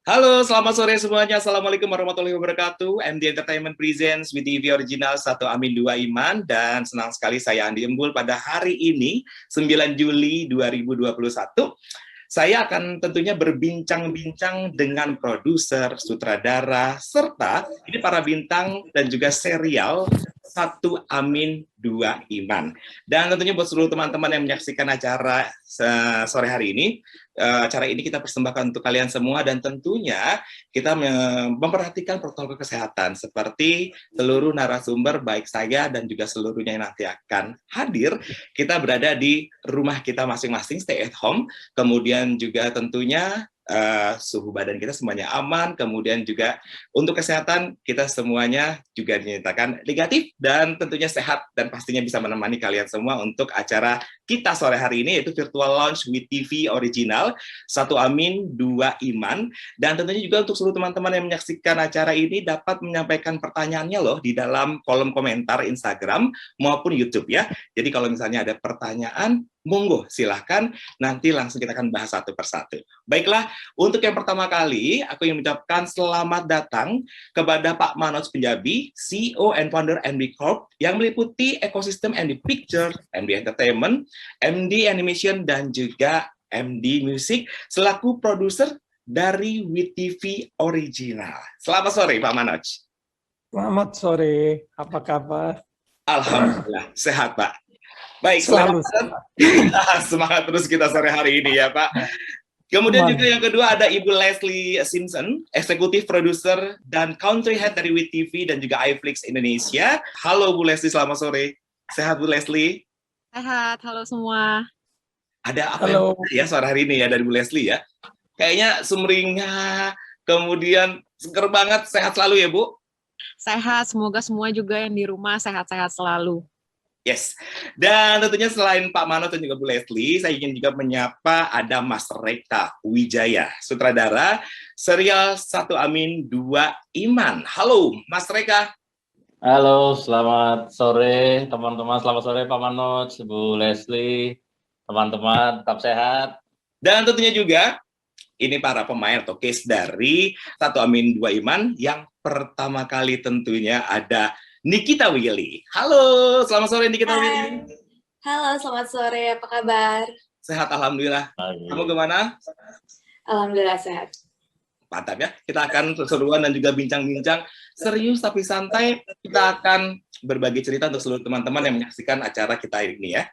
Halo, selamat sore semuanya. Assalamualaikum warahmatullahi wabarakatuh. MD Entertainment Presents with TV Original 1 Amin 2 Iman. Dan senang sekali saya Andi Embul pada hari ini, 9 Juli 2021. Saya akan tentunya berbincang-bincang dengan produser, sutradara, serta ini para bintang dan juga serial 1 Amin 2 Iman. Dan tentunya buat seluruh teman-teman yang menyaksikan acara sore hari ini, acara ini kita persembahkan untuk kalian semua dan tentunya kita memperhatikan protokol kesehatan seperti seluruh narasumber baik saya dan juga seluruhnya yang nanti akan hadir. Kita berada di rumah kita masing-masing, stay at home, kemudian juga tentunya suhu badan kita semuanya aman, kemudian juga untuk kesehatan kita semuanya juga dinyatakan negatif dan tentunya sehat dan pastinya bisa menemani kalian semua untuk acara kita sore hari ini yaitu virtual launch with TV Original 1 Amin 2 Iman. Dan tentunya juga untuk seluruh teman-teman yang menyaksikan acara ini dapat menyampaikan pertanyaannya loh di dalam kolom komentar Instagram maupun YouTube ya. Jadi kalau misalnya ada pertanyaan, monggo silahkan, nanti langsung kita akan bahas satu persatu. Baiklah, untuk yang pertama kali, aku ingin mengucapkan selamat datang kepada Pak Manoj Punjabi, CEO and Founder MD Corp, yang meliputi ekosistem MD Picture, MD Entertainment, MD Animation, dan juga MD Music, selaku produser dari WeTV Original. Selamat sore, Pak Manoj. Selamat sore, apa kabar? Alhamdulillah, sehat Pak. Baik, Selalu semangat terus kita sore hari ini ya Pak. Kemudian juga yang kedua ada Ibu Leslie Simpson, eksekutif produser dan country head dari WeTV dan juga iFlix Indonesia. Halo Bu Leslie, selamat sore. Sehat Bu Leslie? Sehat, halo semua. Ada apa ya sore hari ini ya dari Bu Leslie ya? Kayaknya sumringah, kemudian seger banget, sehat selalu ya Bu? Sehat, semoga semua juga yang di rumah sehat-sehat selalu. Yes, dan tentunya selain Pak Mano dan juga Bu Leslie, saya ingin juga menyapa ada Mas Reka Wijaya, sutradara serial 1 Amin 2 Iman. Halo, Mas Reka. Halo, selamat sore teman-teman, selamat sore Pak Manoj, Bu Leslie, teman-teman, tetap sehat. Dan tentunya juga, ini para pemain atau case dari 1 Amin 2 Iman, yang pertama kali tentunya ada Nikita Willy. Halo, selamat sore Nikita Willy. Halo, selamat sore. Apa kabar? Sehat, alhamdulillah. Kamu gimana? Alhamdulillah sehat. Mantap ya. Kita akan seruan dan juga bincang-bincang serius tapi santai. Kita akan berbagi cerita untuk seluruh teman-teman yang menyaksikan acara kita ini ya.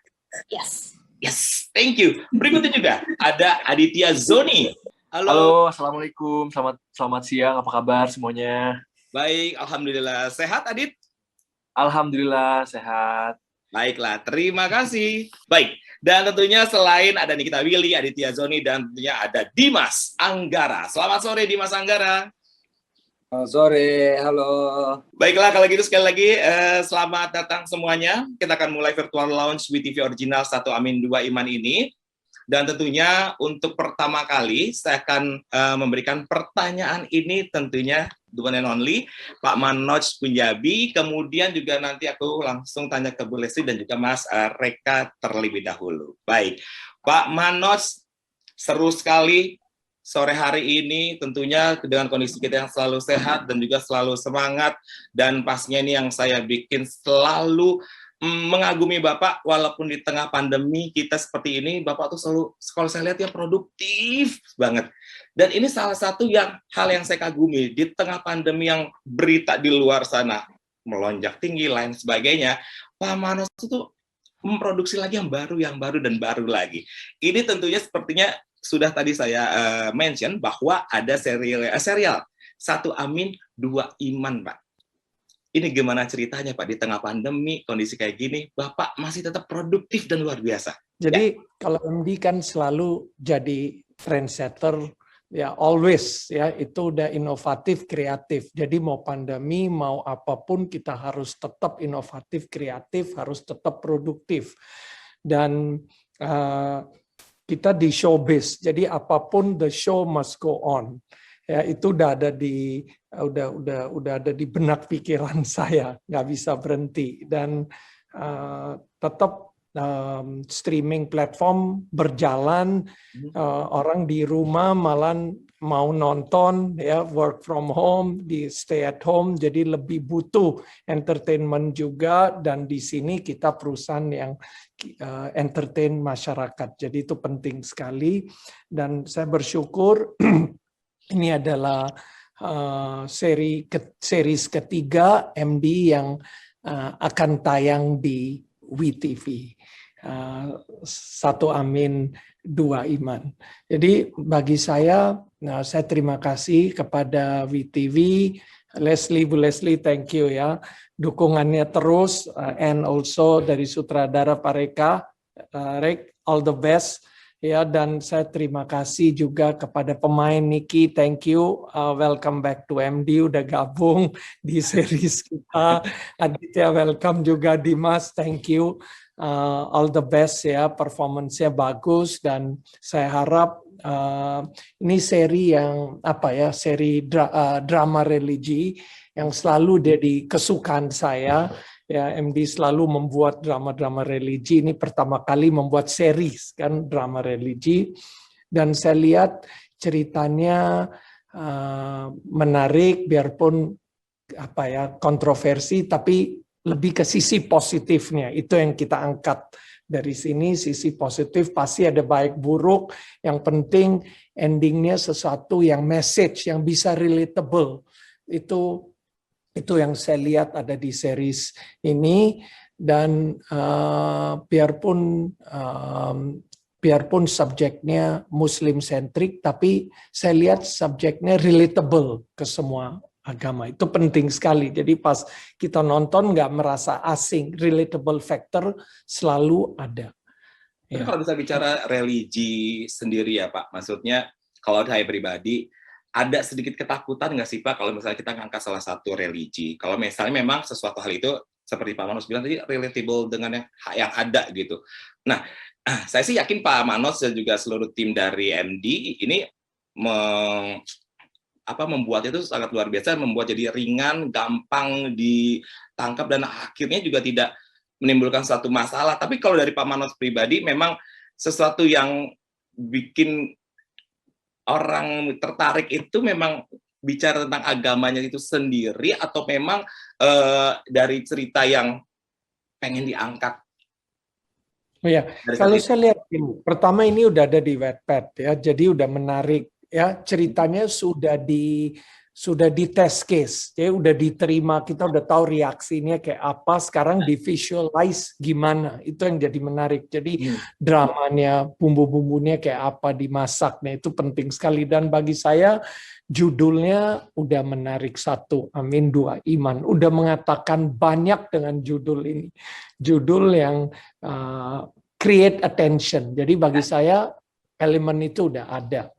Yes. Yes, thank you. Berikutnya juga ada Aditya Zoni. Halo, assalamualaikum. Selamat siang. Apa kabar semuanya? Baik, alhamdulillah. Sehat, Adit? Alhamdulillah sehat. Baiklah, terima kasih. Baik, dan tentunya selain ada Nikita Willy, Aditya Zoni, dan tentunya ada Dimas Anggara. Selamat sore, Dimas Anggara. Selamat sore, halo. Baiklah, kalau gitu sekali lagi, selamat datang semuanya. Kita akan mulai virtual launch WeTV Original 1 Amin 2 Iman ini. Dan tentunya untuk pertama kali saya akan memberikan pertanyaan ini tentunya the one and only Pak Manoj Punjabi, kemudian juga nanti aku langsung tanya ke Bu Leslie dan juga Mas Reka terlebih dahulu. Baik, Pak Manoj, seru sekali sore hari ini tentunya dengan kondisi kita yang selalu sehat dan juga selalu semangat, dan pastinya ini yang saya bikin selalu mengagumi Bapak, walaupun di tengah pandemi kita seperti ini, Bapak tuh selalu, kalau saya lihat ya produktif banget. Dan ini salah satu hal yang saya kagumi, di tengah pandemi yang berita di luar sana, melonjak tinggi, lain sebagainya, Pak Manoj itu memproduksi lagi yang baru dan baru lagi. Ini tentunya sepertinya sudah tadi saya mention, bahwa ada serial 1 Amin 2 Iman, Pak. Ini gimana ceritanya Pak, di tengah pandemi, kondisi kayak gini, Bapak masih tetap produktif dan luar biasa. Jadi kalau MD kan selalu jadi trendsetter, ya always ya, itu udah inovatif, kreatif. Jadi mau pandemi, mau apapun kita harus tetap inovatif, kreatif, harus tetap produktif. Dan kita di showbiz, jadi apapun the show must go on. Ya, itu udah ada di benak pikiran saya, nggak bisa berhenti. Dan tetap streaming platform berjalan, orang di rumah malah mau nonton ya, work from home, di stay at home, jadi lebih butuh entertainment juga, dan di sini kita perusahaan yang entertain masyarakat. Jadi itu penting sekali, dan saya bersyukur ini adalah series ketiga MD yang akan tayang di WeTV. Satu Amin, Dua Iman. Jadi bagi saya terima kasih kepada WeTV, Leslie, Bu Leslie, thank you ya, dukungannya terus, and also dari sutradara Pak Reka, Rek, all the best ya, dan saya terima kasih juga kepada pemain Niki, thank you, welcome back to MD, udah gabung di series kita, Aditya welcome juga, Dimas, thank you. All the best ya, performance-nya bagus, dan saya harap ini seri yang seri drama religi yang selalu jadi kesukaan saya ya. MD selalu membuat drama-drama religi, ini pertama kali membuat series kan drama religi, dan saya lihat ceritanya menarik, biarpun kontroversi, tapi lebih ke sisi positifnya, itu yang kita angkat dari sini, sisi positif. Pasti ada baik buruk, yang penting endingnya sesuatu yang message, yang bisa relatable. Itu yang saya lihat ada di series ini, dan biarpun subjeknya Muslim centric, tapi saya lihat subjeknya relatable ke semua agama. Itu penting sekali. Jadi pas kita nonton nggak merasa asing, relatable factor selalu ada. Tapi kalau bisa bicara religi sendiri ya Pak, maksudnya kalau saya pribadi, ada sedikit ketakutan nggak sih Pak kalau misalnya kita ngangkat salah satu religi? Kalau misalnya memang sesuatu hal itu, seperti Pak Manos bilang tadi, relatable dengan yang ada gitu. Nah, saya sih yakin Pak Manos dan juga seluruh tim dari MD ini membuat itu sangat luar biasa, membuat jadi ringan, gampang ditangkap, dan akhirnya juga tidak menimbulkan suatu masalah. Tapi kalau dari Pak Manos pribadi, memang sesuatu yang bikin orang tertarik itu memang bicara tentang agamanya itu sendiri, atau memang dari cerita yang pengen diangkat? Oh ya, kalau saya lihat ini, pertama ini udah ada di Wattpad ya, jadi udah menarik. Ya, ceritanya sudah di test case, jadi udah diterima, kita udah tahu reaksinya kayak apa, sekarang di visualize gimana, itu yang jadi menarik. Jadi dramanya, bumbu-bumbunya kayak apa dimasaknya, itu penting sekali. Dan bagi saya judulnya udah menarik, Satu Amin Dua Iman, udah mengatakan banyak dengan judul ini, judul yang create attention. Jadi bagi saya elemen itu udah ada.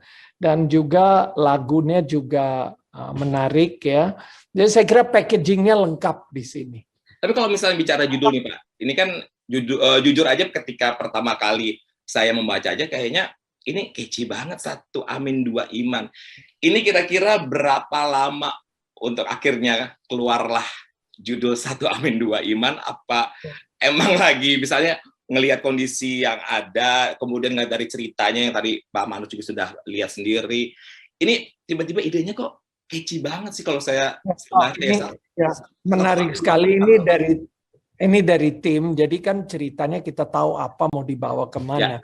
Dan juga lagunya juga menarik ya. Jadi saya kira packagingnya lengkap di sini. Tapi kalau misalnya bicara judul nih Pak, ini kan jujur aja ketika pertama kali saya membaca aja kayaknya ini catchy banget, Satu Amin Dua Iman. Ini kira-kira berapa lama untuk akhirnya keluarlah judul Satu Amin Dua Iman? Apa emang lagi misalnya ngelihat kondisi yang ada, kemudian ngelihat dari ceritanya yang tadi Pak Manu juga sudah lihat sendiri, ini tiba-tiba idenya kok catchy banget sih kalau saya baca ya, menarik sekali. Ini dari tim, jadi kan ceritanya kita tahu apa mau dibawa kemana.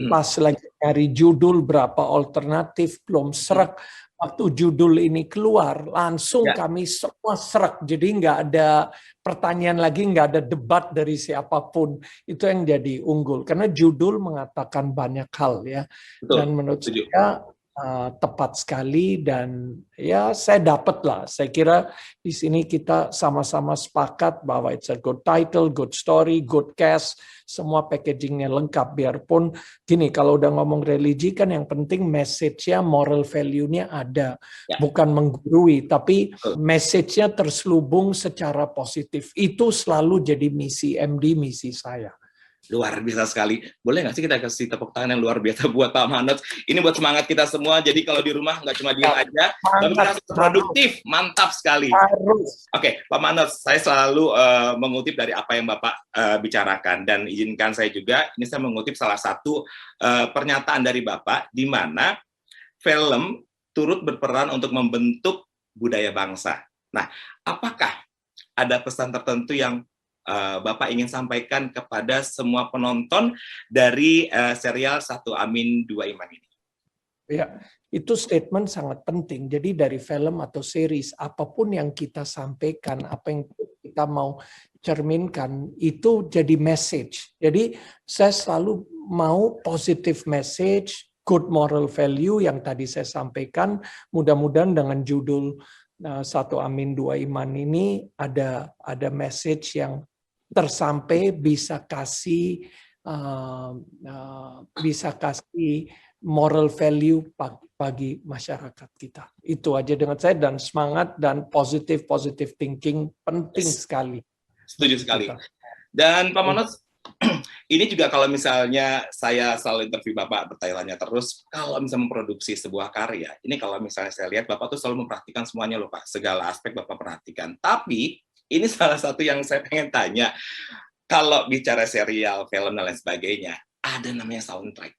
Pas lagi nyari judul berapa alternatif, belum serak. Waktu judul ini keluar, langsung kami semua serak. Jadi nggak ada pertanyaan lagi, nggak ada debat dari siapapun. Itu yang jadi unggul. Karena judul mengatakan banyak hal ya. Betul. Dan menurut saya tepat sekali, dan ya saya dapat lah. Saya kira di sini kita sama-sama sepakat bahwa it's a good title, good story, good cast, semua packagingnya lengkap. Biarpun gini, kalau udah ngomong religi kan yang penting message-nya, moral value-nya ada, bukan menggurui, tapi message-nya terselubung secara positif. Itu selalu jadi misi MD, misi saya. Luar biasa sekali. Boleh nggak sih kita kasih tepuk tangan yang luar biasa buat Pak Manoj? Ini buat semangat kita semua. Jadi kalau di rumah nggak cuma diam aja, tapi harus produktif. Mantap sekali. Oke, Pak Manoj, saya selalu mengutip dari apa yang Bapak bicarakan. Dan izinkan saya juga, ini saya mengutip salah satu pernyataan dari Bapak, di mana film turut berperan untuk membentuk budaya bangsa. Nah, apakah ada pesan tertentu yang Bapak ingin sampaikan kepada semua penonton dari serial Satu Amin Dua Iman ini? Ya, itu statement sangat penting. Jadi dari film atau series, apapun yang kita sampaikan, apa yang kita mau cerminkan, itu jadi message. Jadi saya selalu mau positive message, good moral value yang tadi saya sampaikan. Mudah-mudahan dengan judul Satu Amin Dua Iman ini ada message yang tersampai, bisa kasih moral value bagi masyarakat kita. Itu aja dengan saya, dan semangat dan positive thinking penting sekali. Setuju sekali. Dan Pak Manoj, ini juga kalau misalnya saya selalu interview Bapak, bertanya terus, kalau misalnya memproduksi sebuah karya, ini kalau misalnya saya lihat Bapak tuh selalu memperhatikan semuanya loh Pak, segala aspek Bapak perhatikan. Tapi ini salah satu yang saya pengen tanya, kalau bicara serial, film, dan lain sebagainya, ada namanya soundtrack.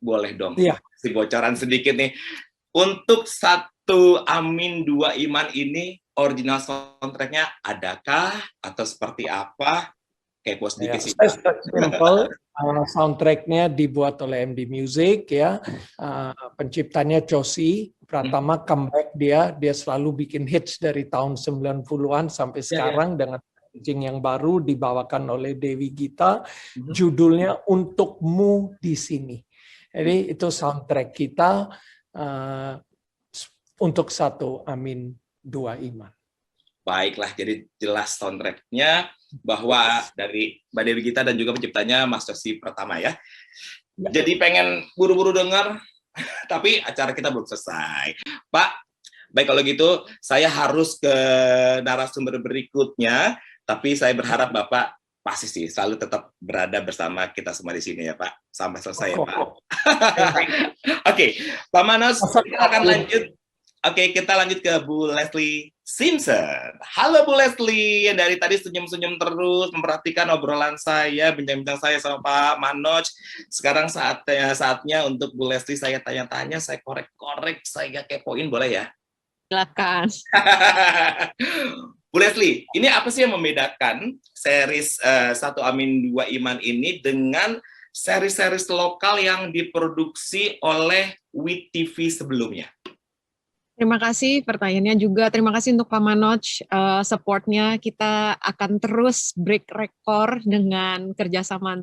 Boleh dong, kasih bocoran sedikit nih. Untuk Satu Amin Dua Iman ini, original soundtracknya adakah? Atau seperti apa? Kepo sedikit sih. Simple, soundtracknya dibuat oleh MD Music, ya. Penciptanya Josie Pratama, comeback dia selalu bikin hits dari tahun 90-an sampai sekarang dengan packaging yang baru dibawakan oleh Dewi Gita. Judulnya Untukmu di Sini. Jadi itu soundtrack kita untuk Satu Amin Dua Iman. Baiklah, jadi jelas soundtracknya bahwa dari Mbak Dewi Gita dan juga penciptanya Mas Josie Pratama ya. Jadi pengen buru-buru dengar, tapi acara kita belum selesai. Pak, baik kalau gitu saya harus ke narasumber berikutnya, tapi saya berharap Bapak pasti sih selalu tetap berada bersama kita semua di sini ya Pak, sampai selesai ya Pak. Oke, Pak Manoj, kita akan lanjut. Oke, kita lanjut ke Bu Leslie Simpson. Halo Bu Leslie, yang dari tadi senyum-senyum terus, memperhatikan obrolan saya, bincang-bincang saya sama Pak Manoj. Sekarang saatnya untuk Bu Leslie saya tanya-tanya, saya korek-korek, saya kepoin, boleh ya? Silakan. Bu Leslie, ini apa sih yang membedakan series Satu Amin Dua Iman ini dengan series-series lokal yang diproduksi oleh WeTV sebelumnya? Terima kasih pertanyaannya juga. Terima kasih untuk Pak Manoj, support-nya. Kita akan terus break rekor dengan kerjasama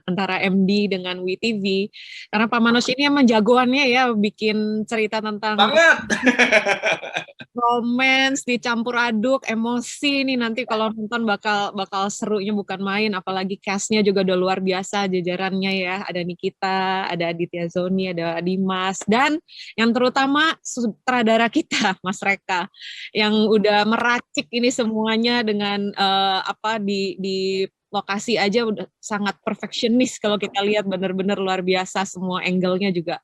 antara MD dengan WeTV. Karena Pak Manoj ini emang jagoannya ya, bikin cerita tentang romance, dicampur aduk, emosi nih nanti kalau nonton bakal serunya bukan main. Apalagi cast-nya juga udah luar biasa jajarannya ya. Ada Nikita, ada Aditya Zoni, ada Dimas, dan yang terutama sutradara kita, Mas Reka, yang udah meracik ini semuanya dengan di lokasi aja udah sangat perfeksionis. Kalau kita lihat benar-benar luar biasa, semua angle-nya juga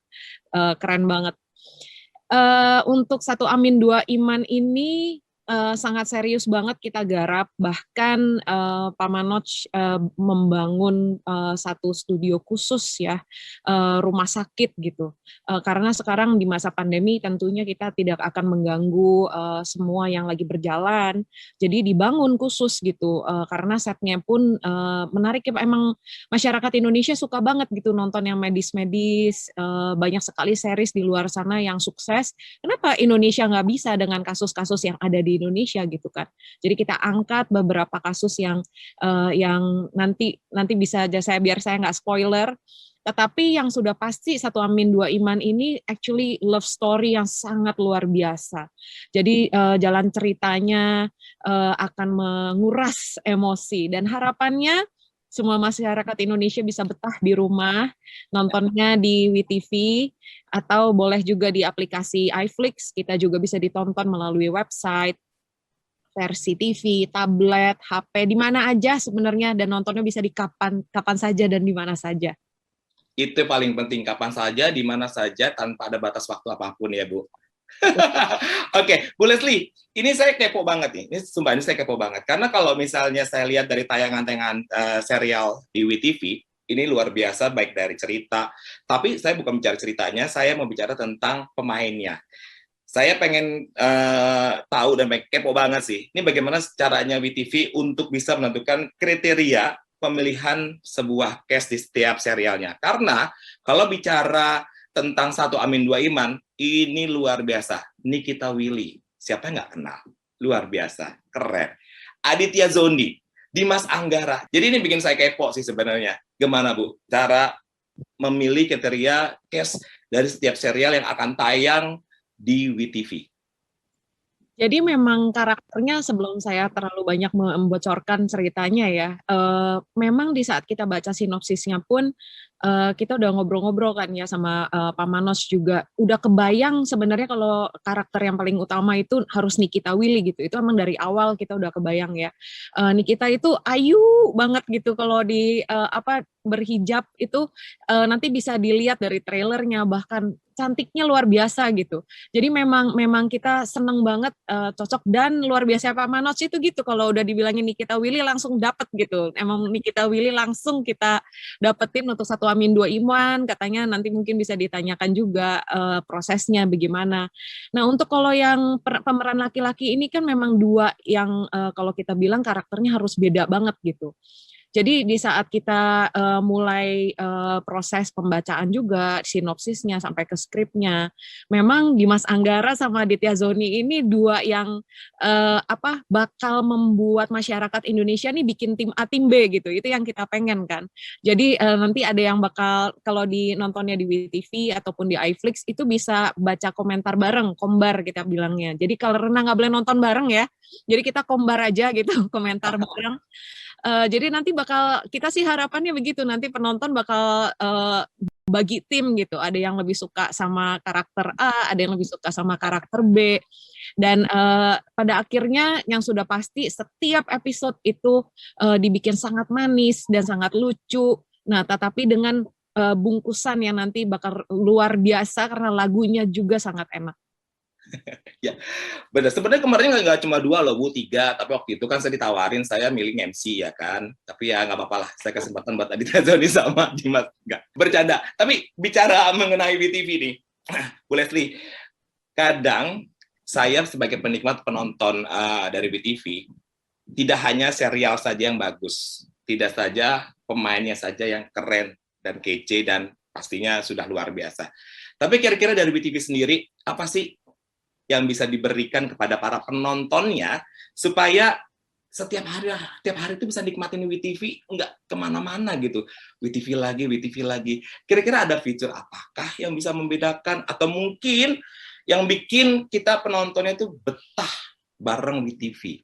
keren banget. Untuk Satu Amin Dua Iman ini sangat serius banget kita garap, bahkan Pak Manoj membangun satu studio khusus ya, rumah sakit gitu, karena sekarang di masa pandemi tentunya kita tidak akan mengganggu semua yang lagi berjalan, jadi dibangun khusus gitu, karena setnya pun menarik ya, emang masyarakat Indonesia suka banget gitu nonton yang medis-medis, banyak sekali series di luar sana yang sukses, kenapa Indonesia nggak bisa dengan kasus-kasus yang ada di Indonesia gitu kan. Jadi kita angkat beberapa kasus yang nanti bisa aja biar saya nggak spoiler. Tetapi yang sudah pasti Satu Amin Dua Iman ini actually love story yang sangat luar biasa. Jadi jalan ceritanya akan menguras emosi, dan harapannya semua masyarakat Indonesia bisa betah di rumah, nontonnya di WeTV, atau boleh juga di aplikasi iFlix, kita juga bisa ditonton melalui website, versi TV, tablet, HP, di mana aja sebenarnya, dan nontonnya bisa di kapan saja dan di mana saja. Itu paling penting, kapan saja, di mana saja, tanpa ada batas waktu apapun ya Bu. Oke, Bu Leslie, ini saya kepo banget nih. Ini sumpah, ini saya kepo banget. Karena kalau misalnya saya lihat dari tayangan-tayangan serial di WeTV, Ini luar biasa, baik dari cerita. Tapi saya bukan bicara ceritanya, saya mau bicara tentang pemainnya. Saya pengen tahu dan kepo banget sih, ini bagaimana caranya WeTV untuk bisa menentukan kriteria pemilihan sebuah cast di setiap serialnya. Karena kalau bicara tentang Satu Amin Dua Iman, ini luar biasa. Nikita Willy, siapa yang nggak kenal? Luar biasa, keren. Aditya Zondi, Dimas Anggara. Jadi ini bikin saya kepo sih sebenarnya. Gimana Bu, cara memilih kriteria cast dari setiap serial yang akan tayang di WeTV? Jadi memang karakternya, sebelum saya terlalu banyak membocorkan ceritanya ya, memang di saat kita baca sinopsisnya pun kita udah ngobrol-ngobrol kan ya sama Pak Manos juga, udah kebayang sebenarnya kalau karakter yang paling utama itu harus Nikita Willy gitu. Itu emang dari awal kita udah kebayang ya. Nikita itu ayu banget gitu kalau di berhijab itu, nanti bisa dilihat dari trailernya, bahkan cantiknya luar biasa gitu. Jadi memang kita seneng banget, cocok, dan luar biasa Pak Manos itu gitu, kalau udah dibilangin Nikita Willy langsung dapet gitu. Emang Nikita Willy langsung kita dapetin untuk Satu Amin Dua Iman, katanya nanti mungkin bisa ditanyakan juga prosesnya bagaimana. Nah, untuk kalau yang pemeran laki-laki ini kan memang dua yang kalau kita bilang karakternya harus beda banget gitu. Jadi di saat kita mulai proses pembacaan juga, sinopsisnya sampai ke skripnya, memang Dimas Anggara sama Aditya Zoni ini dua yang bakal membuat masyarakat Indonesia nih bikin tim A tim B gitu. Itu yang kita pengen kan. Jadi nanti ada yang bakal, kalau di nontonnya di WeTV ataupun di iFlix itu bisa baca komentar bareng, kombar kita bilangnya. Jadi kalau Rena nggak boleh nonton bareng ya, jadi kita kombar aja gitu, komentar bareng. Jadi nanti kita sih harapannya begitu, nanti penonton bakal bagi tim gitu, ada yang lebih suka sama karakter A, ada yang lebih suka sama karakter B, dan pada akhirnya yang sudah pasti setiap episode itu dibikin sangat manis dan sangat lucu. Nah, tetapi dengan bungkusan yang nanti bakal luar biasa karena lagunya juga sangat enak. Ya, benar. Sebenarnya kemarin nggak cuma 2 loh Bu, 3. Tapi waktu itu kan saya ditawarin, saya milih MC ya kan. Tapi ya nggak apa-apa lah, saya kesempatan buat Aditya Zoni sama Dimas. Nggak, bercanda. Tapi bicara mengenai WeTV nih, Bu Leslie, kadang saya sebagai penikmat penonton dari WeTV, tidak hanya serial saja yang bagus, tidak saja pemainnya saja yang keren dan kece dan pastinya sudah luar biasa. Tapi kira-kira dari WeTV sendiri, apa sih yang bisa diberikan kepada para penontonnya supaya setiap hari itu bisa nikmatin WeTV, nggak kemana-mana gitu. WeTV lagi. Kira-kira ada fitur apakah yang bisa membedakan, atau mungkin yang bikin kita penontonnya itu betah bareng WeTV?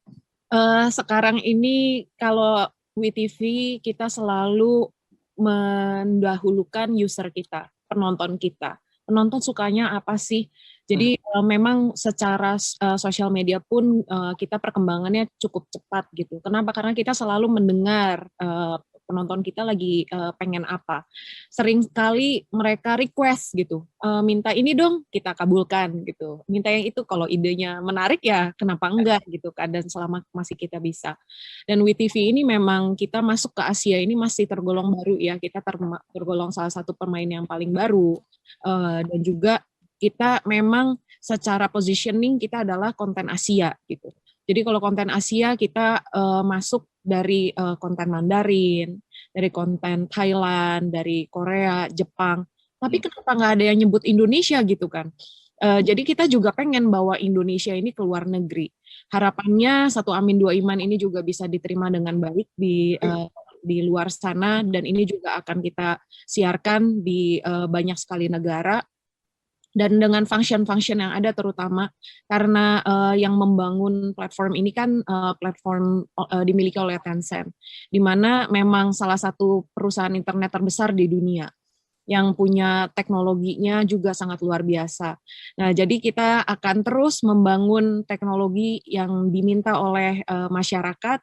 Sekarang ini kalau WeTV kita selalu mendahulukan user kita, penonton kita. Penonton sukanya apa sih? Jadi memang secara sosial media pun kita perkembangannya cukup cepat gitu. Kenapa? Karena kita selalu mendengar penonton kita lagi pengen apa. Sering kali mereka request gitu, minta ini dong, kita kabulkan gitu. Minta yang itu, kalau idenya menarik ya kenapa enggak gitu kan, dan selama masih kita bisa. Dan WeTV ini memang kita masuk ke Asia ini masih tergolong baru ya, kita tergolong salah satu pemain yang paling baru, dan juga kita memang secara positioning kita adalah konten Asia gitu. Jadi kalau konten Asia kita masuk dari konten Mandarin, dari konten Thailand, dari Korea, Jepang. Tapi kenapa nggak ada yang nyebut Indonesia gitu kan? Jadi kita juga pengen bawa Indonesia ini ke luar negeri. Harapannya Satu Amin Dua Iman ini juga bisa diterima dengan baik di luar sana, dan ini juga akan kita siarkan di banyak sekali negara. Dan dengan function-function yang ada, terutama karena yang membangun platform ini kan platform dimiliki oleh Tencent, di mana memang salah satu perusahaan internet terbesar di dunia, yang punya teknologinya juga sangat luar biasa. Nah, jadi kita akan terus membangun teknologi yang diminta oleh masyarakat.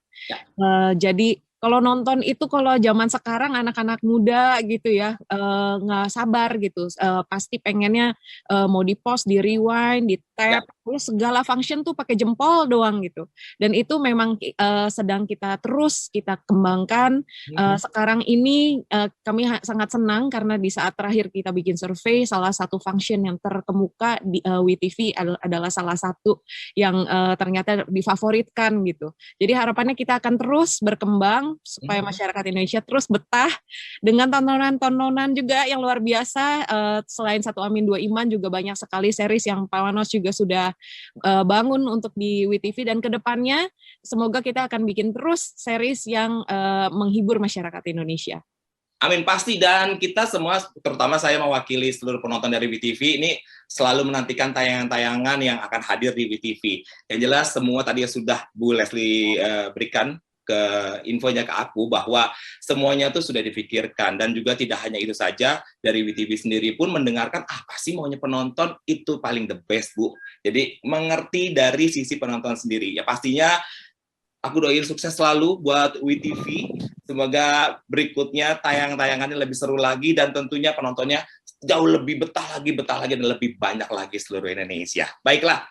Jadi kalau nonton itu, kalau zaman sekarang anak-anak muda gitu ya, nggak sabar gitu, pasti pengennya mau di pause, di rewind, di tap, segala function tuh pakai jempol doang gitu. Dan itu memang sedang kita kembangkan. Sekarang ini kami sangat senang karena di saat terakhir kita bikin survei, salah satu function yang terkemuka di WeTV adalah salah satu yang ternyata difavoritkan gitu. Jadi harapannya kita akan terus berkembang supaya masyarakat Indonesia terus betah dengan tontonan-tontonan juga yang luar biasa. Selain Satu Amin Dua Iman juga banyak sekali series yang Pak Manos juga sudah bangun untuk di WeTV, dan kedepannya semoga kita akan bikin terus series yang menghibur masyarakat Indonesia. Amin, pasti. Dan kita semua, terutama saya mewakili seluruh penonton dari WeTV, ini selalu menantikan tayangan-tayangan yang akan hadir di WeTV. Yang jelas semua tadi sudah Bu Leslie berikan ke infonya ke aku bahwa semuanya itu sudah dipikirkan, dan juga tidak hanya itu saja, dari WeTV sendiri pun mendengarkan apa sih maunya penonton, itu paling the best, Bu. Jadi mengerti dari sisi penonton sendiri. Ya pastinya aku doain sukses selalu buat WeTV. Semoga berikutnya tayangan-tayangannya lebih seru lagi, dan tentunya penontonnya jauh lebih betah lagi, dan lebih banyak lagi seluruh Indonesia. Baiklah,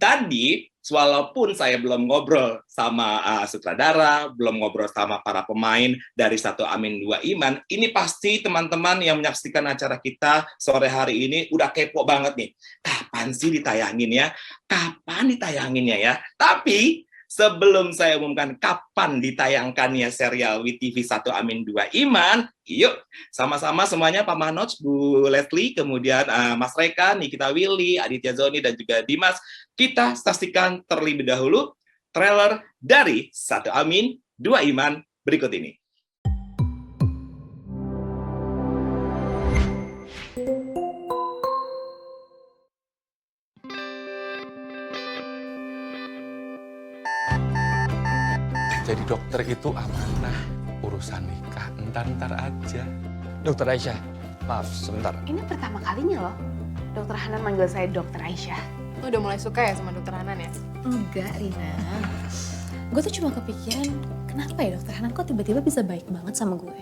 tadi walaupun saya belum ngobrol sama sutradara, belum ngobrol sama para pemain dari Satu Amin Dua Iman, ini pasti teman-teman yang menyaksikan acara kita sore hari ini udah kepo banget nih. Kapan sih ditayanginnya? Kapan ditayanginnya ya? Tapi sebelum saya umumkan kapan ditayangkannya serial WeTV Satu Amin Dua Iman, yuk sama-sama semuanya, Pak Manoj, Bu Leslie, kemudian Mas Reka, Nikita Willy, Aditya Zoni, dan juga Dimas, kita saksikan terlebih dahulu trailer dari Satu Amin Dua Iman berikut ini. Jadi dokter itu amanah, urusan nikah entar-entar aja. Dokter Aisyah, maaf sebentar. Ini pertama kalinya loh, Dokter Hanan manggil saya Dokter Aisyah. Lo udah mulai suka ya sama Dokter Hanan ya? Enggak, Rina. Gue tuh cuma kepikiran, kenapa ya Dokter Hanan kok tiba-tiba bisa baik banget sama gue?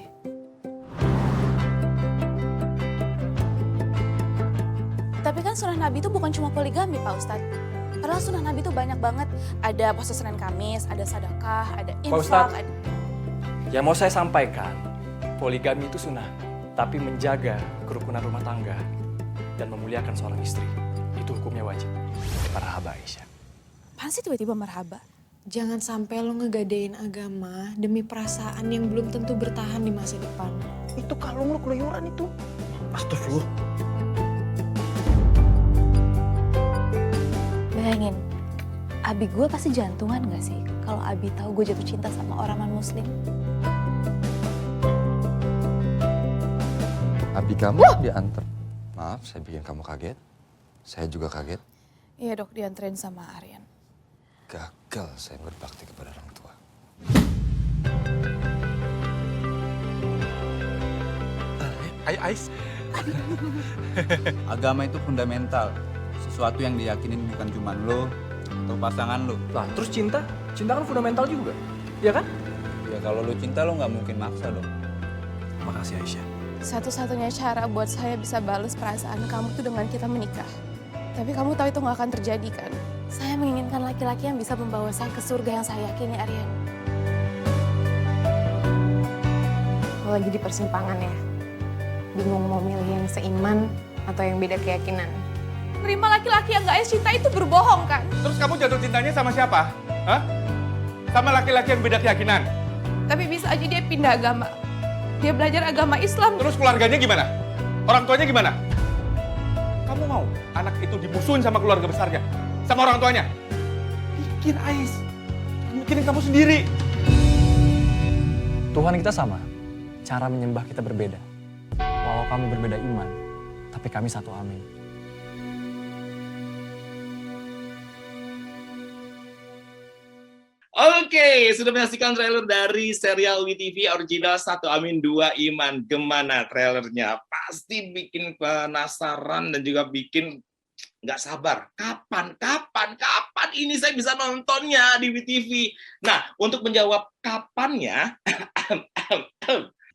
Tapi kan sunnah Nabi itu bukan cuma poligami, Pak Ustadz. Padahal sunnah Nabi itu banyak banget. Ada puasa Senin Kamis, ada sedekah, ada Pak infak. Ustadz, yang mau saya sampaikan, poligami itu sunnah, tapi menjaga kerukunan rumah tangga dan memuliakan seorang istri, itu hukumnya wajib. Marhaba Aisyah. Apaan sih tiba-tiba marhaba? Jangan sampai lo ngegadein agama demi perasaan yang belum tentu bertahan di masa depan. Itu kalung lo keluyuran itu. Astagfirullah. Bayangin, Abi gue pasti jantungan gak sih kalau Abi tahu gue jatuh cinta sama orang non-muslim? Abi kamu diantar. Maaf, saya bikin kamu kaget. Saya juga kaget. Iya dok, dianterin sama Aryan. Gagal saya berbakti kepada orang tua. Ais. Agama itu fundamental. Sesuatu yang diyakinin bukan cuma lo atau pasangan lo. Lah, terus cinta? Cinta kan fundamental juga, ya kan? Ya kalau lo cinta lo nggak mungkin maksa dong. Makasih Aisyah. Satu-satunya cara buat saya bisa balas perasaan kamu tuh dengan kita menikah. Tapi kamu tahu itu nggak akan terjadi kan? Saya menginginkan laki-laki yang bisa membawa saya ke surga yang saya yakini, Aryan. Lo lagi di persimpangan ya? Bingung mau milih yang seiman atau yang beda keyakinan? Terima laki-laki yang gak cinta itu berbohong kan? Terus kamu jatuh cintanya sama siapa? Hah? Sama laki-laki yang beda keyakinan? Tapi bisa aja dia pindah agama. Dia belajar agama Islam. Terus keluarganya gimana? Orang tuanya gimana? Kamu mau anak itu dimusuhin sama keluarga besarnya? Sama orang tuanya? Pikir Ais. Mikirin kamu sendiri. Tuhan kita sama, cara menyembah kita berbeda. Walau kami berbeda iman, tapi kami satu amin. Oke, sudah menyaksikan trailer dari serial WeTV original Satu Amin Dua Iman. Gimana trailernya? Pasti bikin penasaran dan juga bikin nggak sabar. Kapan ini saya bisa nontonnya di WeTV? Nah, untuk menjawab kapannya,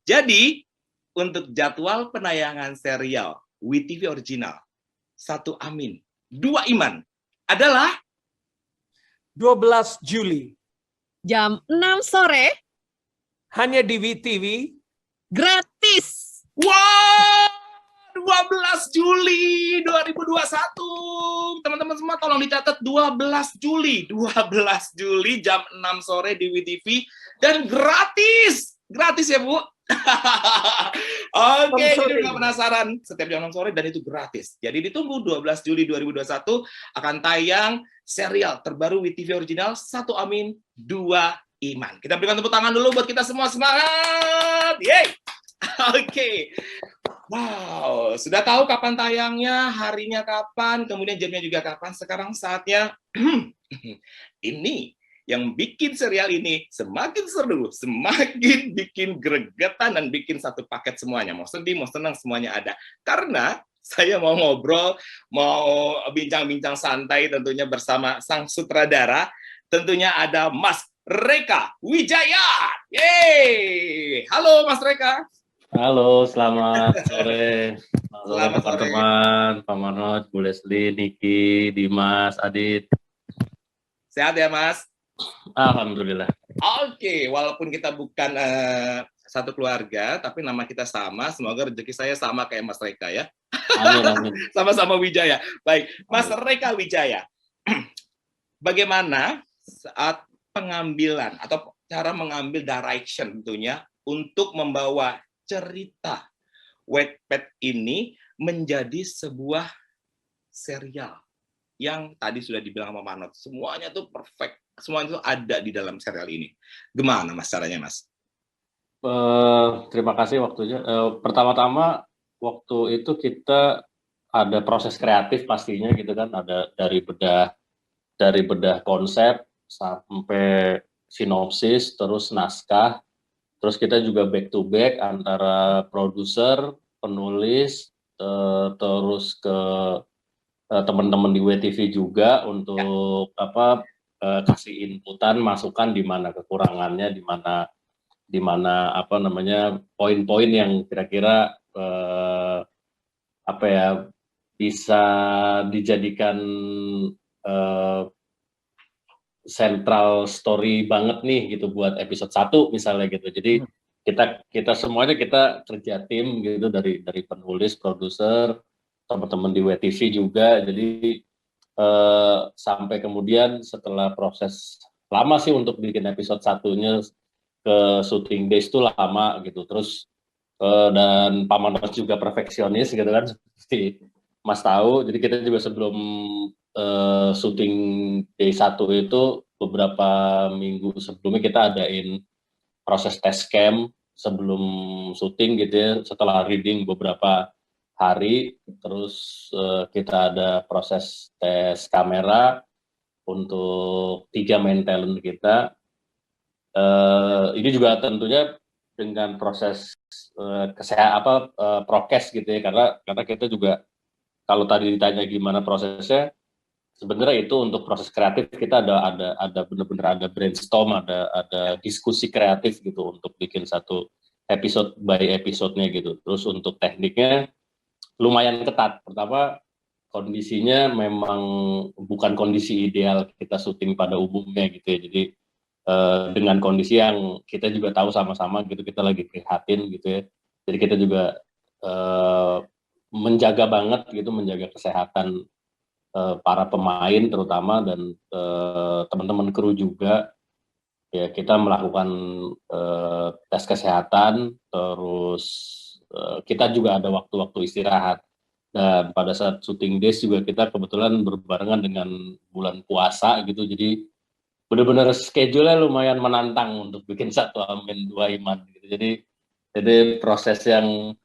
jadi untuk jadwal penayangan serial WeTV original Satu Amin Dua Iman adalah 12 Juli. Jam 6 sore. Hanya di WeTV. Gratis. Wow! 12 Juli 2021. Teman-teman semua tolong dicatat 12 Juli. 12 Juli jam 6 sore di WeTV. Dan gratis. Gratis ya, Bu? Oke, jadi udah penasaran. Setiap jam 6 sore dan itu gratis. Jadi ditunggu 12 Juli 2021 akan tayang serial terbaru WeTV original Satu Amin, Dua Iman. Kita berikan tepuk tangan dulu buat kita semua. Semangat! Yeay! Oke. Wow, sudah tahu kapan tayangnya, harinya kapan, kemudian jamnya juga kapan. Sekarang saatnya ini yang bikin serial ini semakin seru, semakin bikin gregetan dan bikin satu paket semuanya. Mau sedih, mau senang, semuanya ada. Karena saya mau ngobrol, mau bincang-bincang santai tentunya bersama sang sutradara. Tentunya ada Mas Reka Wijaya. Yeay! Halo Mas Reka. Halo, selamat sore. Selamat sore. Teman-teman, Pak Manoj, Bu Leslie, Niki, Dimas, Adit. Sehat ya Mas? Alhamdulillah. Oke, walaupun kita bukan satu keluarga, tapi nama kita sama. Semoga rezeki saya sama kayak Mas Reka ya. Amin, amin. Sama-sama Wijaya. Baik, Mas Reka Wijaya. Bagaimana saat pengambilan atau cara mengambil direction tentunya untuk membawa cerita Wattpad ini menjadi sebuah serial yang tadi sudah dibilang sama Manot, semuanya tuh perfect, semuanya tuh ada di dalam serial ini. Gimana Mas caranya Mas? Terima kasih waktunya. Pertama-tama waktu itu kita ada proses kreatif pastinya gitu kan, ada dari bedah konsep sampai sinopsis, terus naskah. Terus kita juga back to back antara produser, penulis, terus ke teman-teman di WeTV juga untuk kasih inputan, masukan di mana kekurangannya, di mana poin-poin yang kira-kira bisa dijadikan central story banget nih gitu buat episode 1 misalnya gitu. Jadi kita semuanya kita kerja tim gitu dari penulis, produser, teman-teman di WeTV juga. Jadi sampai kemudian setelah proses lama sih untuk bikin episode 1-nya ke syuting days itu lama gitu. Terus dan Pak Manoj juga perfeksionis gitu kan seperti Mas tahu. Jadi kita juga sebelum syuting day 1 itu beberapa minggu sebelumnya kita adain proses test cam sebelum syuting gitu ya, setelah reading beberapa hari, terus kita ada proses tes kamera untuk 3 main talent kita. Ini juga tentunya dengan proses prokes gitu ya, karena kita juga kalau tadi ditanya gimana prosesnya, sebenarnya itu untuk proses kreatif kita ada benar-benar ada brainstorm, ada diskusi kreatif gitu untuk bikin satu episode by episode-nya gitu. Terus untuk tekniknya lumayan ketat. Pertama, kondisinya memang bukan kondisi ideal kita syuting pada umumnya gitu ya. Jadi dengan kondisi yang kita juga tahu sama-sama gitu, kita lagi prihatin gitu ya. Jadi kita juga menjaga banget gitu, menjaga kesehatan para pemain terutama dan teman-teman kru juga. Ya, kita melakukan tes kesehatan, terus kita juga ada waktu-waktu istirahat. Dan pada saat syuting days juga kita kebetulan berbarengan dengan bulan puasa gitu, jadi benar-benar schedule-nya lumayan menantang untuk bikin Satu Amin Dua Iman gitu. Jadi proses yang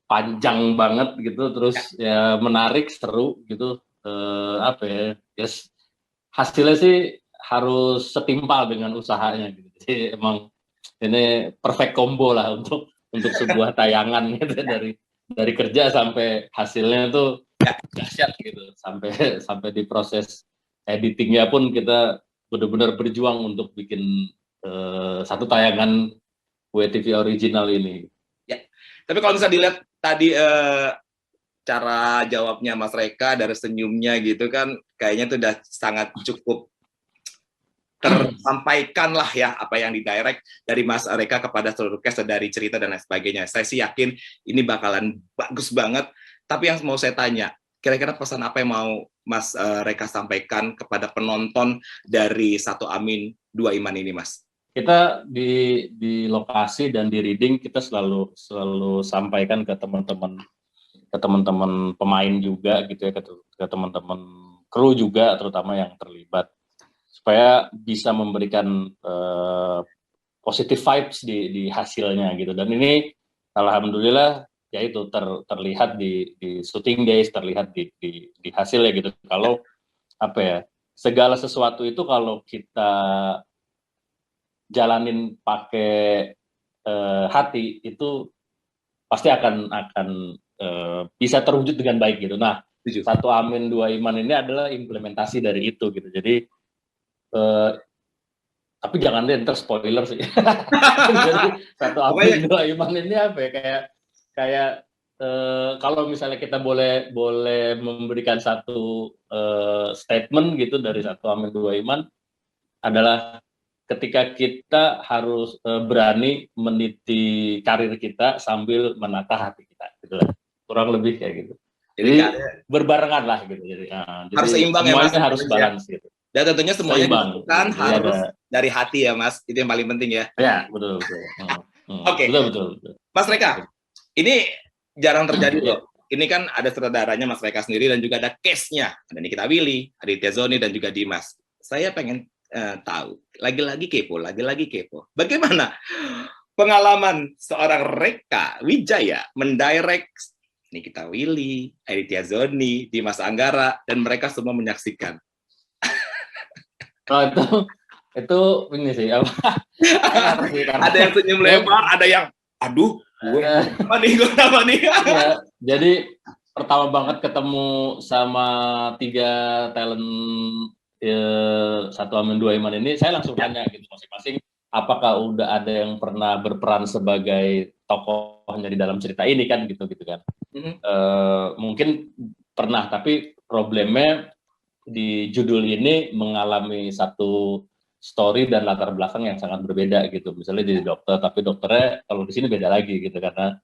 panjang banget gitu, terus ya menarik, seru gitu. Hasilnya sih harus setimpal dengan usahanya gitu. Jadi emang ini perfect combo lah untuk sebuah tayangan gitu, dari kerja sampai hasilnya tuh dahsyat gitu. Sampai di proses editingnya pun kita benar-benar berjuang untuk bikin satu tayangan WeTV original ini. Ya, tapi kalau misalnya dilihat tadi cara jawabnya Mas Reka dari senyumnya gitu kan kayaknya itu udah sangat cukup tersampaikan lah ya apa yang didirect dari Mas Reka kepada seluruh cast dari cerita dan lain sebagainya. Saya sih yakin ini bakalan bagus banget. Tapi yang mau saya tanya, kira-kira pesan apa yang mau Mas Reka sampaikan kepada penonton dari Satu Amin Dua Iman ini, Mas? Kita di lokasi dan di reading kita selalu sampaikan ke teman-teman pemain juga gitu ya, ke teman-teman kru juga terutama yang terlibat, supaya bisa memberikan positive vibes di hasilnya gitu. Dan ini alhamdulillah ya itu terlihat di shooting days, terlihat di hasilnya gitu. Kalau apa ya, segala sesuatu itu kalau kita jalanin pakai hati itu pasti akan bisa terwujud dengan baik gitu. Nah, Satu Amin Dua Iman ini adalah implementasi dari itu gitu. Jadi tapi jangan deh ntar spoiler sih. Jadi Satu Amin Dua Iman ini apa ya, kayak kalau misalnya kita boleh memberikan satu statement gitu dari Satu Amin Dua Iman adalah ketika kita harus berani meniti karir kita sambil menata hati kita, gitu lah. Kurang lebih kayak gitu. Jadi berbarengan lah gitu. Jadi harus seimbang ya, Mas. Semuanya harus balance gitu. Dan tentunya semuanya dilakukan gitu. harus dari hati ya, Mas. Itu yang paling penting ya. Ya, betul. Oke. Betul. Mas Reka, ini jarang terjadi loh. Ini kan ada sutradaranya Mas Reka sendiri dan juga ada case-nya. Ada Nikita Willy, Aditya Zoni, dan juga Dimas. Saya pengen tahu, lagi-lagi kepo. Bagaimana pengalaman seorang Reka Wijaya mendirect Nikita Willy, Aditya Zoni, Dimas Anggara, dan mereka semua menyaksikan? Oh, itu ini sih apa? Ada yang senyum lebar, ada yang aduh, gue apa nih? Ya, jadi pertama banget ketemu sama 3 talent Satu Amin Dua Iman ini, saya langsung tanya gitu masing-masing, apakah udah ada yang pernah berperan sebagai tokohnya di dalam cerita ini kan gitu kan. Mungkin pernah, tapi problemnya di judul ini mengalami satu story dan latar belakang yang sangat berbeda gitu. Misalnya jadi dokter, tapi dokternya kalau di sini beda lagi gitu, karena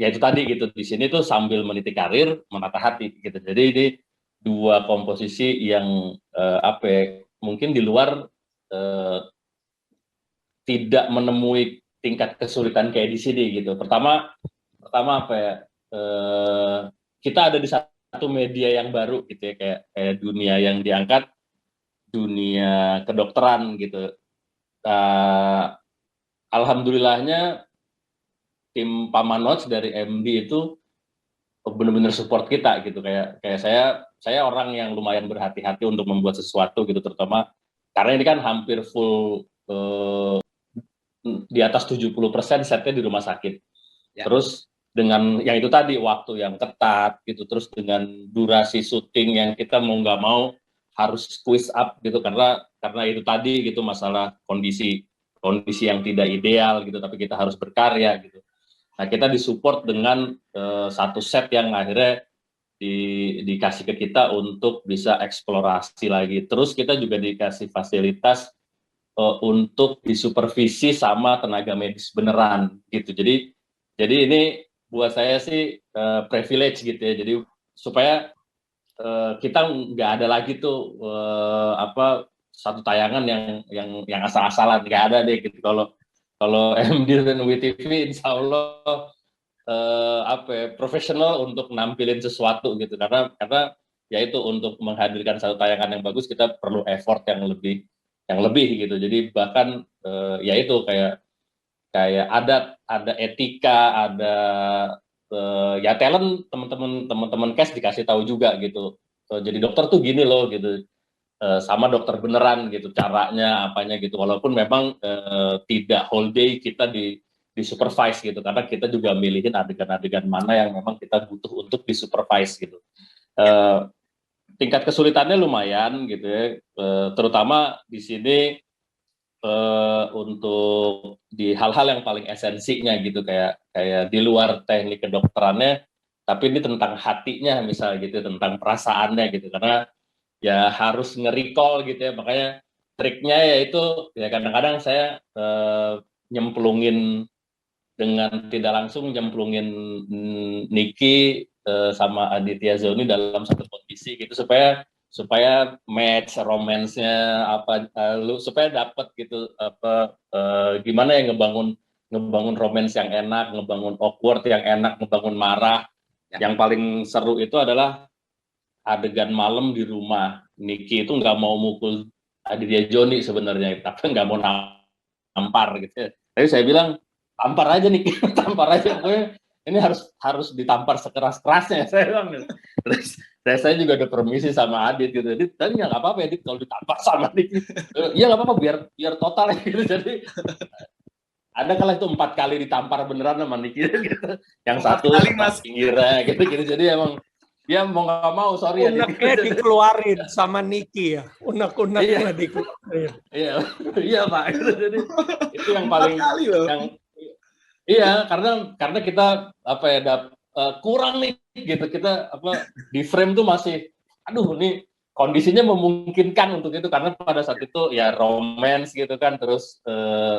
ya itu tadi gitu, di sini tuh sambil meniti karir, menata hati gitu. Jadi ini 2 komposisi yang mungkin di luar tidak menemui tingkat kesulitan kayak di sini gitu. Pertama kita ada di satu media yang baru gitu ya, kayak dunia yang diangkat, dunia kedokteran gitu. Alhamdulillahnya tim Pak Manoj dari MD itu benar-benar support kita gitu. Kayak saya orang yang lumayan berhati-hati untuk membuat sesuatu gitu, terutama karena ini kan hampir full di atas 70% setnya di rumah sakit. Ya. Terus dengan yang itu tadi, waktu yang ketat gitu, terus dengan durasi syuting yang kita mau nggak mau harus squeeze up gitu, karena itu tadi gitu, masalah kondisi yang tidak ideal gitu, tapi kita harus berkarya gitu. Nah, kita disupport dengan satu set yang akhirnya dikasih ke kita untuk bisa eksplorasi lagi. Terus kita juga dikasih fasilitas untuk disupervisi sama tenaga medis beneran gitu. Jadi ini buat saya sih privilege gitu ya. Jadi supaya kita nggak ada lagi tuh satu tayangan yang asal-asalan, nggak ada deh gitu. Kalau MD dan WTV insya Allah profesional untuk nampilin sesuatu gitu, karena ya itu untuk menghadirkan satu tayangan yang bagus kita perlu effort yang lebih gitu. Jadi bahkan ya itu kayak ada etika, ada ya talent, teman-teman cast dikasih tahu juga gitu. Jadi dokter tuh gini loh gitu, sama dokter beneran gitu caranya apanya gitu, walaupun memang tidak whole day kita di supervise gitu, karena kita juga milihin adegan-adegan mana yang memang kita butuh untuk di supervise gitu. Tingkat kesulitannya lumayan gitu ya, terutama di sini untuk di hal-hal yang paling esensinya gitu, kayak di luar teknik kedokterannya tapi ini tentang hatinya misalnya gitu, tentang perasaannya gitu, karena ya harus nge-recall gitu ya, makanya triknya yaitu ya kadang-kadang saya nyemplungin dengan tidak langsung nyemplungin Niki sama Aditya Zoni dalam satu kondisi gitu supaya match romance-nya apa supaya dapat gitu apa gimana ya ngebangun romance yang enak, ngebangun awkward yang enak, ngebangun marah. Yang paling seru itu adalah adegan malam di rumah. Niki itu nggak mau mukul Aditya Joni sebenarnya, tapi nggak mau nampar gitu. Tapi saya bilang tampar aja Niki, tampar aja. Ini harus ditampar sekeras-kerasnya. Saya bilang. Terus saya juga ada permisi sama Adit gitu. Adit, tadi nggak apa-apa ya Adit kalau ditampar sama Niki. Iya nggak apa-apa biar total ya gitu. Jadi ada kala itu 4 kali ditampar beneran sama Niki gitu. Yang satu pinggirnya gitu. Jadi emang dia mau nggak mau, sorry uneknya ya. dikeluarin sama Niki ya. Unek-uneknya dikeluarin. Iya Pak. Jadi itu yang paling iya karena kita apa ya kurang nih gitu, kita apa di frame tuh masih aduh nih kondisinya memungkinkan untuk itu, karena pada saat itu ya romance gitu kan, terus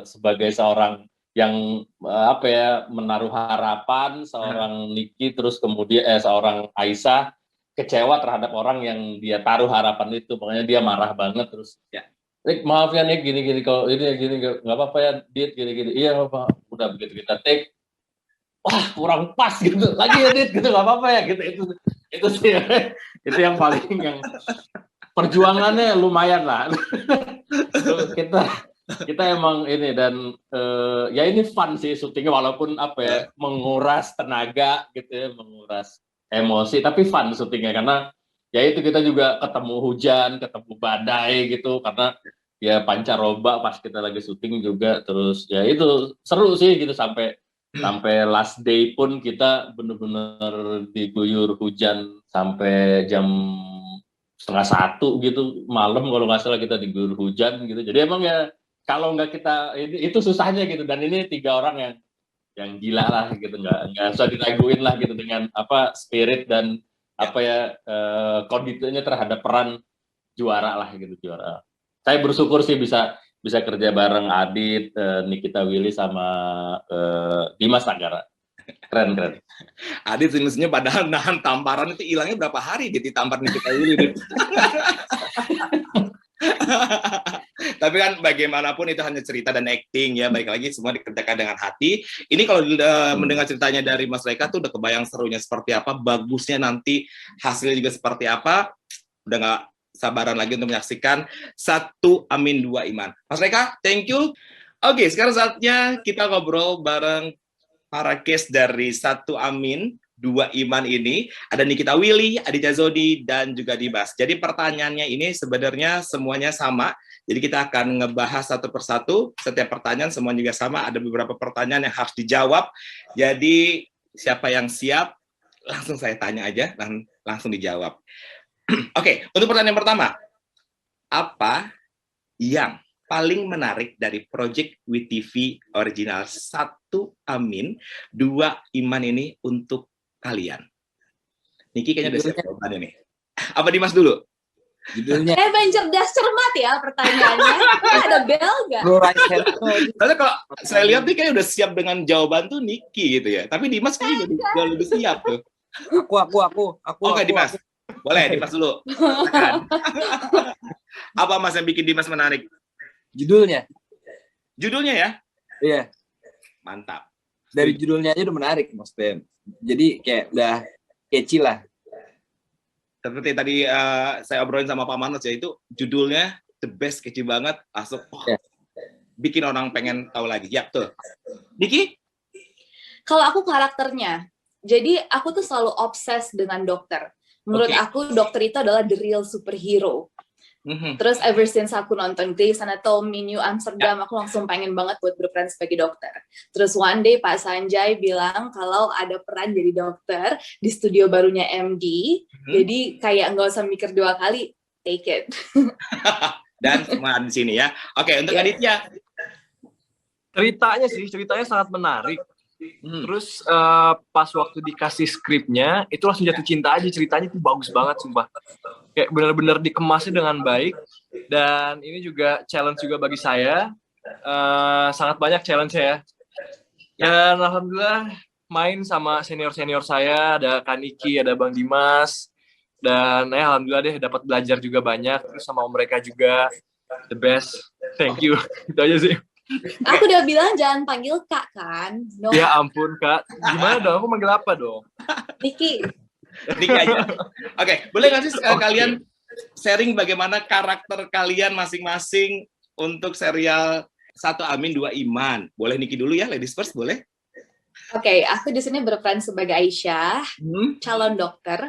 sebagai seorang yang apa ya menaruh harapan seorang Niki, terus kemudian seorang Aisyah kecewa terhadap orang yang dia taruh harapan itu, makanya dia marah banget terus ya Rik, maaf ya Nik, gini kalau ini gini nggak apa-apa ya Dit, gini iya apa udah begitu kita take wah kurang pas gitu lagi ya Dit gitu nggak apa-apa ya gitu itu sih itu yang paling yang perjuangannya lumayan lah. kita emang ini dan ya ini fun sih syutingnya, walaupun apa ya menguras tenaga gitu ya, menguras emosi, tapi fun syutingnya karena ya itu kita juga ketemu hujan, ketemu badai gitu, karena ya pancaroba pas kita lagi syuting juga, terus ya itu seru sih gitu sampai last day pun kita bener-bener diguyur hujan sampai jam 12:30 gitu malam kalau nggak salah kita diguyur hujan gitu. Jadi emang ya kalau nggak kita itu susahnya gitu, dan ini 3 orang yang gila lah gitu, nggak usah diraguin lah gitu dengan apa spirit dan apa ya komitmennya terhadap peran juara lah gitu, juara. Saya bersyukur sih bisa kerja bareng Adit, Nikita Willy sama Dimas Anggara. Keren. Adit sebenarnya padahal nahan tamparan itu hilangnya berapa hari ditampar Nikita Willy. Tapi kan bagaimanapun itu hanya cerita dan acting ya, baik lagi semua dikerjakan dengan hati. Ini kalau mendengar ceritanya dari Mas Reka tuh udah kebayang serunya seperti apa, bagusnya nanti hasilnya juga seperti apa. Udah nggak sabaran lagi untuk menyaksikan 1 Amin 2 Iman. Mas Reka, thank you. Oke, sekarang saatnya kita ngobrol bareng para case dari 1 Amin 2 Iman ini. Ada Nikita Willy, Aditya Zodi, dan juga Dimas. Jadi pertanyaannya ini sebenarnya semuanya sama. Jadi kita akan ngebahas satu persatu. Setiap pertanyaan semua juga sama. Ada beberapa pertanyaan yang harus dijawab. Jadi siapa yang siap, langsung saya tanya aja dan langsung dijawab. Oke, untuk pertanyaan pertama. Apa yang paling menarik dari Project WeTV Original 1 Amin 2 Iman ini untuk kalian? Niki kayaknya udah siap jawabannya nih. Apa Dimas dulu? Judulnya. Main cerdas cermat ya pertanyaannya. Ada bel nggak? Soalnya kalau saya lihat nih kayaknya udah siap dengan jawaban tuh Niki gitu ya. Tapi Dimas kayaknya udah lebih siap tuh. Aku. Oke, Dimas. Boleh, Dimas dulu. Apa Mas yang bikin Dimas menarik? Judulnya ya? Iya. Mantap. Dari judulnya aja udah menarik, Mas Tem. Jadi kayak udah catchy lah. Seperti tadi saya obrolin sama Pak Manos ya, itu judulnya the best, catchy banget, langsung bikin orang pengen tahu lagi. Ya, betul. Niki? Kalau aku karakternya, jadi aku tuh selalu obses dengan dokter. Menurut aku dokter itu adalah the real superhero. Terus ever since aku nonton Grey's Anatomy, New Amsterdam, aku langsung pengen banget buat berperan sebagai dokter. Terus one day Pak Sanjay bilang kalau ada peran jadi dokter di studio barunya MD, jadi kayak nggak usah mikir 2 kali, take it. Dan semua di sini ya. Oke, untuk Aditya. Ceritanya sangat menarik. Terus pas waktu dikasih skripnya, itu langsung jatuh cinta aja, ceritanya tuh bagus banget sumpah. Kayak benar-benar dikemasnya dengan baik, dan ini juga challenge juga bagi saya, sangat banyak challenge ya. Dan alhamdulillah main sama senior-senior saya, ada Kaniki, ada Bang Dimas, dan alhamdulillah deh dapat belajar juga banyak, terus sama mereka juga, the best, thank you, itu aja sih. Aku udah bilang jangan panggil Kak kan? No. Ya ampun Kak, gimana dong? Aku manggil apa dong? Niki. Niki aja. Oke, boleh nggak sih kalian sharing bagaimana karakter kalian masing-masing untuk serial Satu Amin Dua Iman? Boleh Niki dulu ya, ladies first, boleh? Oke, aku di sini berperan sebagai Aisyah, calon dokter,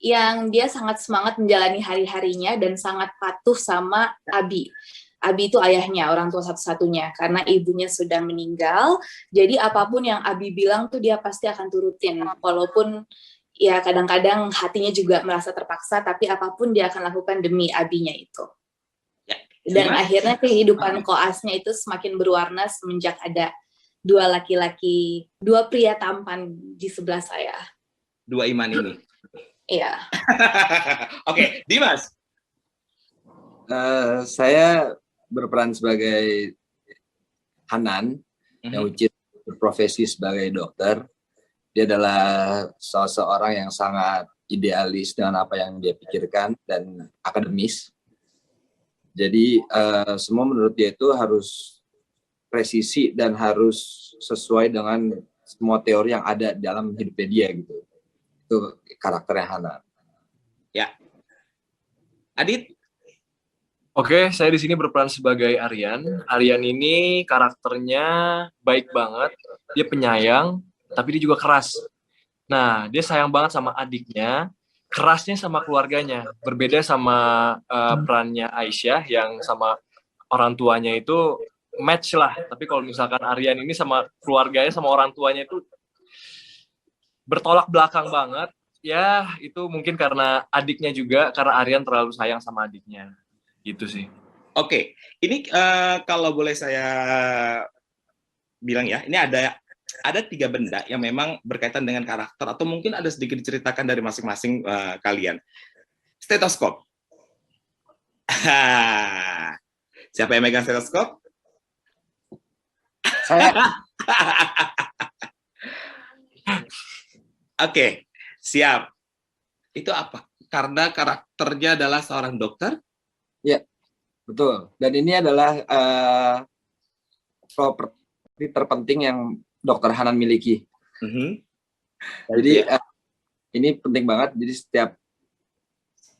yang dia sangat semangat menjalani hari-harinya dan sangat patuh sama Abi. Abi itu ayahnya, orang tua satu-satunya, karena ibunya sudah meninggal, jadi apapun yang Abi bilang tuh dia pasti akan turutin, walaupun ya kadang-kadang hatinya juga merasa terpaksa, tapi apapun dia akan lakukan demi Abinya itu. Dan akhirnya kehidupan koasnya itu semakin berwarna semenjak ada dua laki-laki, dua pria tampan di sebelah saya. Dua Iman ini? Iya. Oke, Dimas? Saya berperan sebagai Hanan, yang ucit berprofesi sebagai dokter. Dia adalah salah seorang yang sangat idealis dengan apa yang dia pikirkan dan akademis. Jadi semua menurut dia itu harus presisi dan harus sesuai dengan semua teori yang ada dalam hidupnya dia gitu. Itu karakternya Hanan. Ya. Adit? Oke, saya di sini berperan sebagai Aryan. Aryan ini karakternya baik banget. Dia penyayang, tapi dia juga keras. Nah, dia sayang banget sama adiknya, kerasnya sama keluarganya. Berbeda sama perannya Aisyah yang sama orang tuanya itu match lah. Tapi kalau misalkan Aryan ini sama keluarganya, sama orang tuanya itu bertolak belakang banget. Ya, itu mungkin karena adiknya juga, karena Aryan terlalu sayang sama adiknya. Gitu sih. Oke, ini kalau boleh saya bilang ya, ini ada 3 benda yang memang berkaitan dengan karakter, atau mungkin ada sedikit diceritakan dari masing-masing kalian. Stetoskop. Siapa yang megang stetoskop? Saya. Oke, siap. Itu apa? Karena karakternya adalah seorang dokter? Ya, betul. Dan ini adalah properti terpenting yang Dokter Hanan miliki. Jadi ini penting banget. Jadi setiap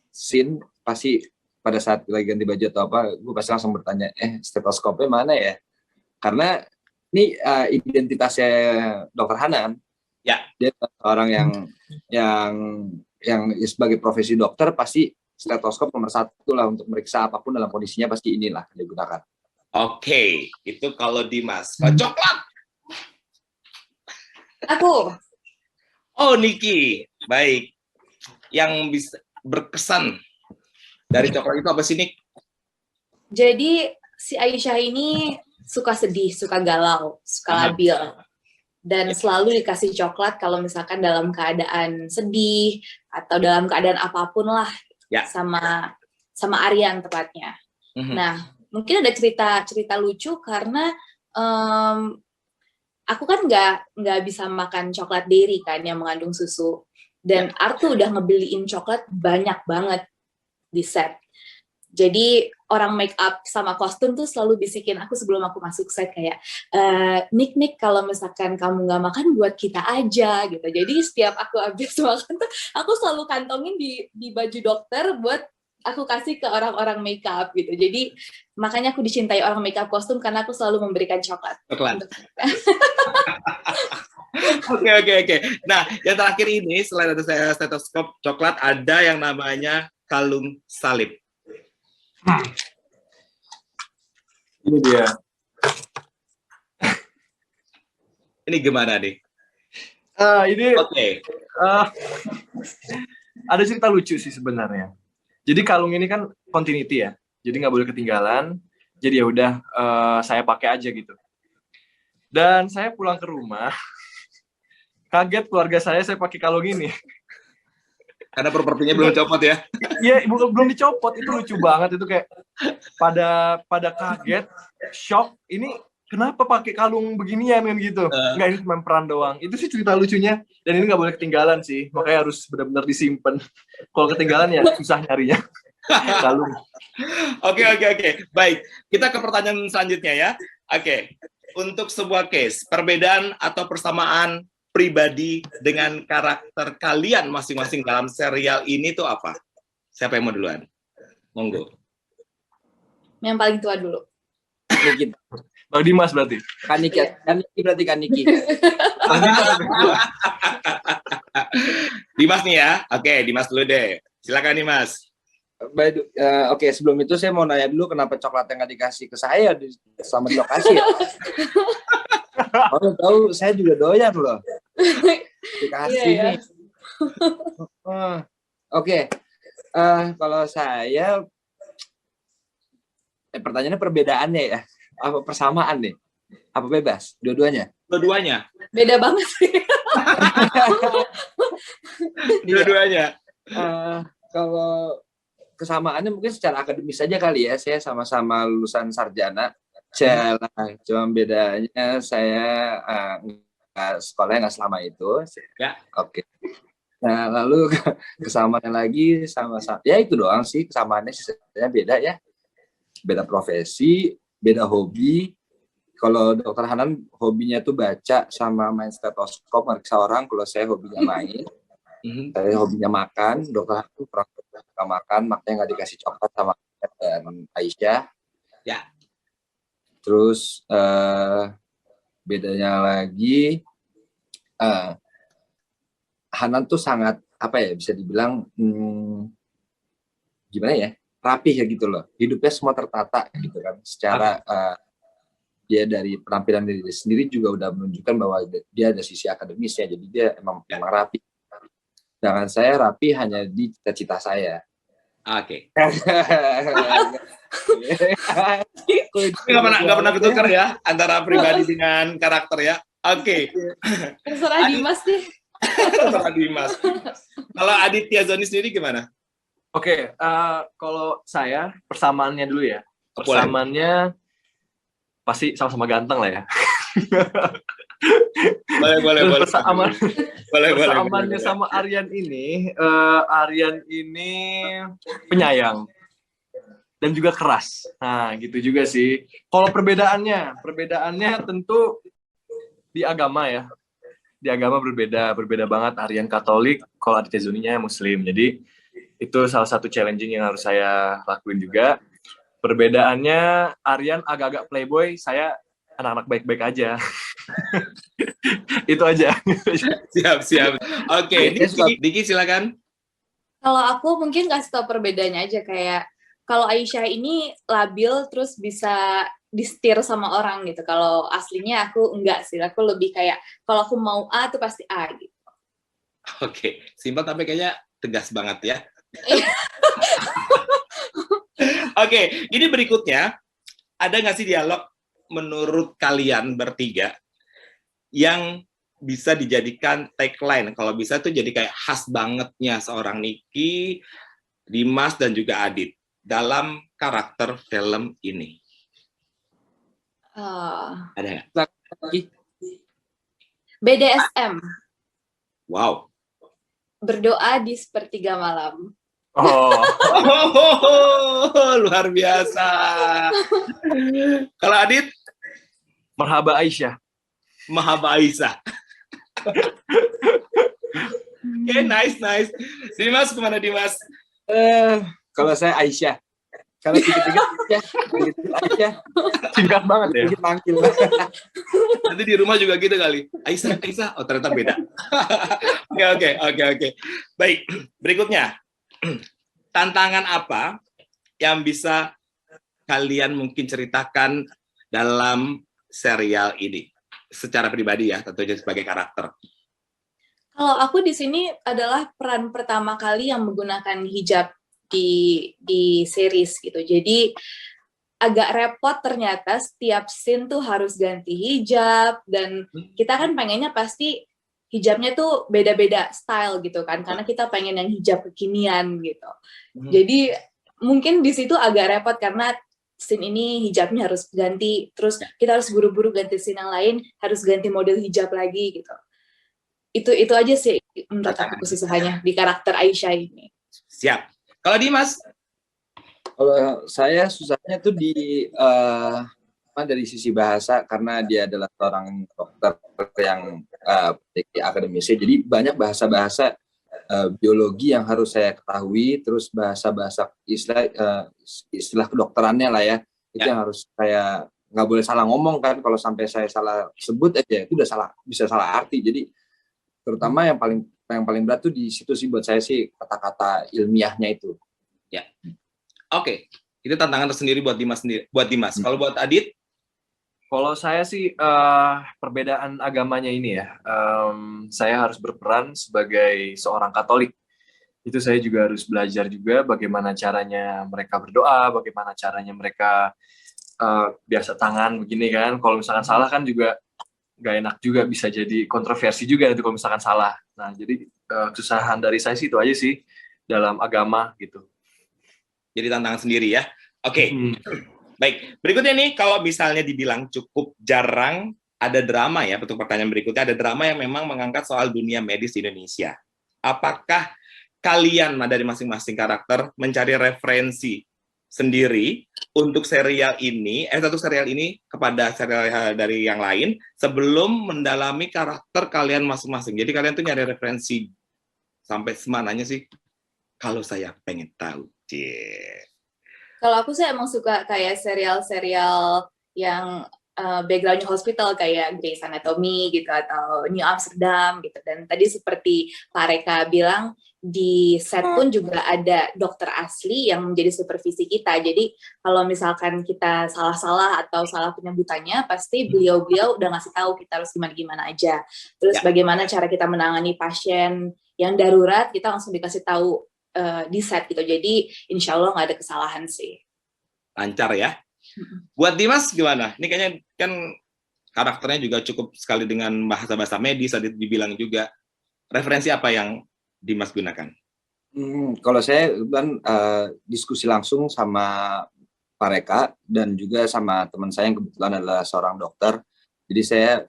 scene pasti pada saat lagi ganti baju atau apa, gue pasti langsung bertanya, stetoskopnya mana ya? Karena ini identitasnya Dokter Hanan. Ya. Dia orang yang sebagai profesi dokter pasti stetoskop nomor 1 lah untuk meriksa apapun dalam kondisinya, pasti inilah yang digunakan. Oke, itu kalau Dimas. Coklat. Aku. Oh, Niki. Baik. Yang bisa berkesan dari coklat itu apa sih, Nik? Jadi si Aisyah ini suka sedih, suka galau, suka labil. Dan selalu dikasih coklat kalau misalkan dalam keadaan sedih atau dalam keadaan apapun lah. Sama Aryan tepatnya. Nah, mungkin ada cerita lucu karena aku kan nggak bisa makan coklat dairy kan yang mengandung susu, dan Artu udah ngebeliin coklat banyak banget di set. Jadi orang make up sama kostum tuh selalu bisikin aku sebelum aku masuk set kayak, Nik kalau misalkan kamu nggak makan buat kita aja gitu. Jadi setiap aku habis makan tuh aku selalu kantongin di baju dokter buat aku kasih ke orang-orang make up gitu. Jadi makanya aku dicintai orang make up kostum karena aku selalu memberikan coklat. Oke. Nah, yang terakhir ini selain ada stetoskop coklat, ada yang namanya kalung salib. Ini dia. Ini gimana nih? Ini ada cerita lucu sih sebenarnya. Jadi kalung ini kan continuity ya, jadi nggak boleh ketinggalan. Jadi ya udah saya pakai aja gitu. Dan saya pulang ke rumah, kaget keluarga saya pakai kalung ini. Karena propertinya belum copot ya? Iya, belum dicopot. Itu lucu banget. Itu kayak pada kaget, shock. Ini kenapa pakai kalung beginian kan gitu? Enggak, ini cuma peran doang. Itu sih cerita lucunya. Dan ini nggak boleh ketinggalan sih. Makanya harus benar-benar disimpan. Kalau ketinggalan ya susah nyarinya. Kalung. Oke. Baik, kita ke pertanyaan selanjutnya ya. Oke, untuk sebuah case, perbedaan atau persamaan pribadi dengan karakter kalian masing-masing dalam serial ini tuh apa? Siapa yang mau duluan? Monggo. Yang paling tua dulu. Bang Dimas berarti. Kaniki berarti Kaniki. Dimas nih ya. Oke, Dimas dulu deh. Silakan Dimas. Oke, sebelum itu saya mau nanya dulu kenapa coklatnya nggak dikasih ke saya sama di lokasi ya? Kalau tahu saya juga doyan loh. Dikasih nih. Oke. Kalau saya pertanyaannya perbedaannya ya? Apa persamaan nih? Apa bebas? Dua-duanya? Dua-duanya. Beda banget sih. Dua-duanya. Kalau kesamaannya mungkin secara akademis saja kali ya. Saya sama-sama lulusan sarjana. Cuma bedanya saya sekolahnya nggak selama itu. Ya. Oke. Nah, lalu kesamaannya lagi sama-sama. Ya itu doang sih kesamaannya. Sisanya beda ya. Beda profesi, beda hobi. Kalau Dokter Hanan hobinya tuh baca sama main stetoskop meriksa orang. Kalau saya hobinya main. Saya hobinya makan. Dokter Hanan kurang suka makan, makanya nggak dikasih coklat sama dan Aisyah. Ya. Terus bedanya lagi Hanan tuh sangat apa ya, bisa dibilang gimana ya, rapih ya gitu loh, hidupnya semua tertata gitu kan, secara dia dari penampilan diri sendiri juga udah menunjukkan bahwa dia ada sisi akademisnya, jadi dia emang rapi. Sedangkan saya rapi hanya di cita-cita saya. Oke. Nggak pernah ketukar ya antara pribadi dengan karakter ya. Oke. Terserah Dimas deh. Terserah Dimas. Kalau Aditya Zoni sendiri gimana? Oke, kalau saya persamaannya dulu ya. Persamaannya pasti sama-sama ganteng lah ya. Boleh. Persamaannya sama Aryan ini penyayang dan juga keras. Nah, gitu juga sih. Kalau perbedaannya tentu di agama ya. Di agama berbeda banget. Aryan Katolik, kalau Aditya Zoninya Muslim. Jadi itu salah satu challenging yang harus saya lakuin juga. Perbedaannya Aryan agak-agak playboy, saya anak-anak baik-baik aja. Itu aja. Siap. Oke, Diki silakan. Kalau aku mungkin kasih tau perbedaannya aja, kayak kalau Aisyah ini labil terus bisa disetir sama orang gitu. Kalau aslinya aku enggak sih, aku lebih kayak kalau aku mau A tuh pasti A gitu. Oke, simpel tapi kayaknya tegas banget ya. Oke, ini berikutnya ada nggak sih dialog menurut kalian bertiga yang bisa dijadikan tagline, kalau bisa tuh jadi kayak khas bangetnya seorang Niki, Dimas, dan juga Adit dalam karakter film ini? Ada nggak? BDSM. Wow. Berdoa di sepertiga malam. Luar biasa. Kalau Adit? Marhaba Aisyah. Oke, nice. Dimas, kemana Dimas? Kalau saya Aisyah. Kalau tiga-tiga Aisyah. Singkat banget ya. Manggil. Nanti di rumah juga gitu kali. Aisyah. Oh, ternyata beda. Oke. Baik, berikutnya. Tantangan apa yang bisa kalian mungkin ceritakan dalam serial ini? Secara pribadi ya, tentunya sebagai karakter. Kalau aku di sini adalah peran pertama kali yang menggunakan hijab di series gitu. Jadi agak repot ternyata setiap scene tuh harus ganti hijab, dan kita kan pengennya pasti hijabnya tuh beda-beda style gitu kan, karena kita pengen yang hijab kekinian gitu. Jadi mungkin di situ agak repot karena scene ini hijabnya harus ganti, terus kita harus buru-buru ganti scene yang lain, harus ganti model hijab lagi gitu. Itu aja sih menurut aku kesusahannya di karakter Aisyah ini. Siap. Kalau Dimas? Kalau saya susahnya tuh dari sisi bahasa, karena dia adalah seorang dokter yang akademisi, jadi banyak bahasa-bahasa biologi yang harus saya ketahui, terus bahasa-bahasa istilah kedokterannya lah ya, itu yang harus saya nggak boleh salah ngomong kan, kalau sampai saya salah sebut aja itu udah bisa salah arti. Jadi terutama yang paling berat tuh di situ sih buat saya sih, kata-kata ilmiahnya itu. Ya. Oke, itu tantangan tersendiri buat Dimas. Kalau buat Adit? Kalau saya sih perbedaan agamanya ini ya, saya harus berperan sebagai seorang Katolik. Itu saya juga harus belajar juga bagaimana caranya mereka berdoa, bagaimana caranya mereka biasa tangan begini kan. Kalau misalkan salah kan juga nggak enak juga, bisa jadi kontroversi juga nanti kalau misalkan salah. Nah, jadi kesusahan dari saya sih itu aja sih dalam agama gitu. Jadi tantangan sendiri ya. Oke. Baik, berikutnya nih, kalau misalnya dibilang cukup jarang ada drama ya, untuk pertanyaan berikutnya, ada drama yang memang mengangkat soal dunia medis di Indonesia. Apakah kalian dari masing-masing karakter mencari referensi sendiri untuk serial ini, satu serial ini kepada serial dari yang lain, sebelum mendalami karakter kalian masing-masing? Jadi kalian tuh nyari referensi sampai semananya sih, kalau saya pengen tahu. Kalau aku sih emang suka kayak serial-serial yang backgroundnya hospital, kayak Grey's Anatomy gitu, atau New Amsterdam gitu. Dan tadi seperti Pak Reka bilang, di set pun juga ada dokter asli yang menjadi supervisi kita. Jadi kalau misalkan kita salah-salah atau salah penyebutannya, pasti beliau-beliau udah ngasih tahu kita harus gimana-gimana aja. Terus bagaimana cara kita menangani pasien yang darurat, kita langsung dikasih tahu di set gitu. Jadi insya Allah nggak ada kesalahan sih. Lancar ya. Buat Dimas gimana? Ini kayaknya kan karakternya juga cukup sekali dengan bahasa-bahasa medis, tadi dibilang juga. Referensi apa yang Dimas gunakan? Kalau saya kan diskusi langsung sama Pak Reka dan juga sama teman saya yang kebetulan adalah seorang dokter. Jadi saya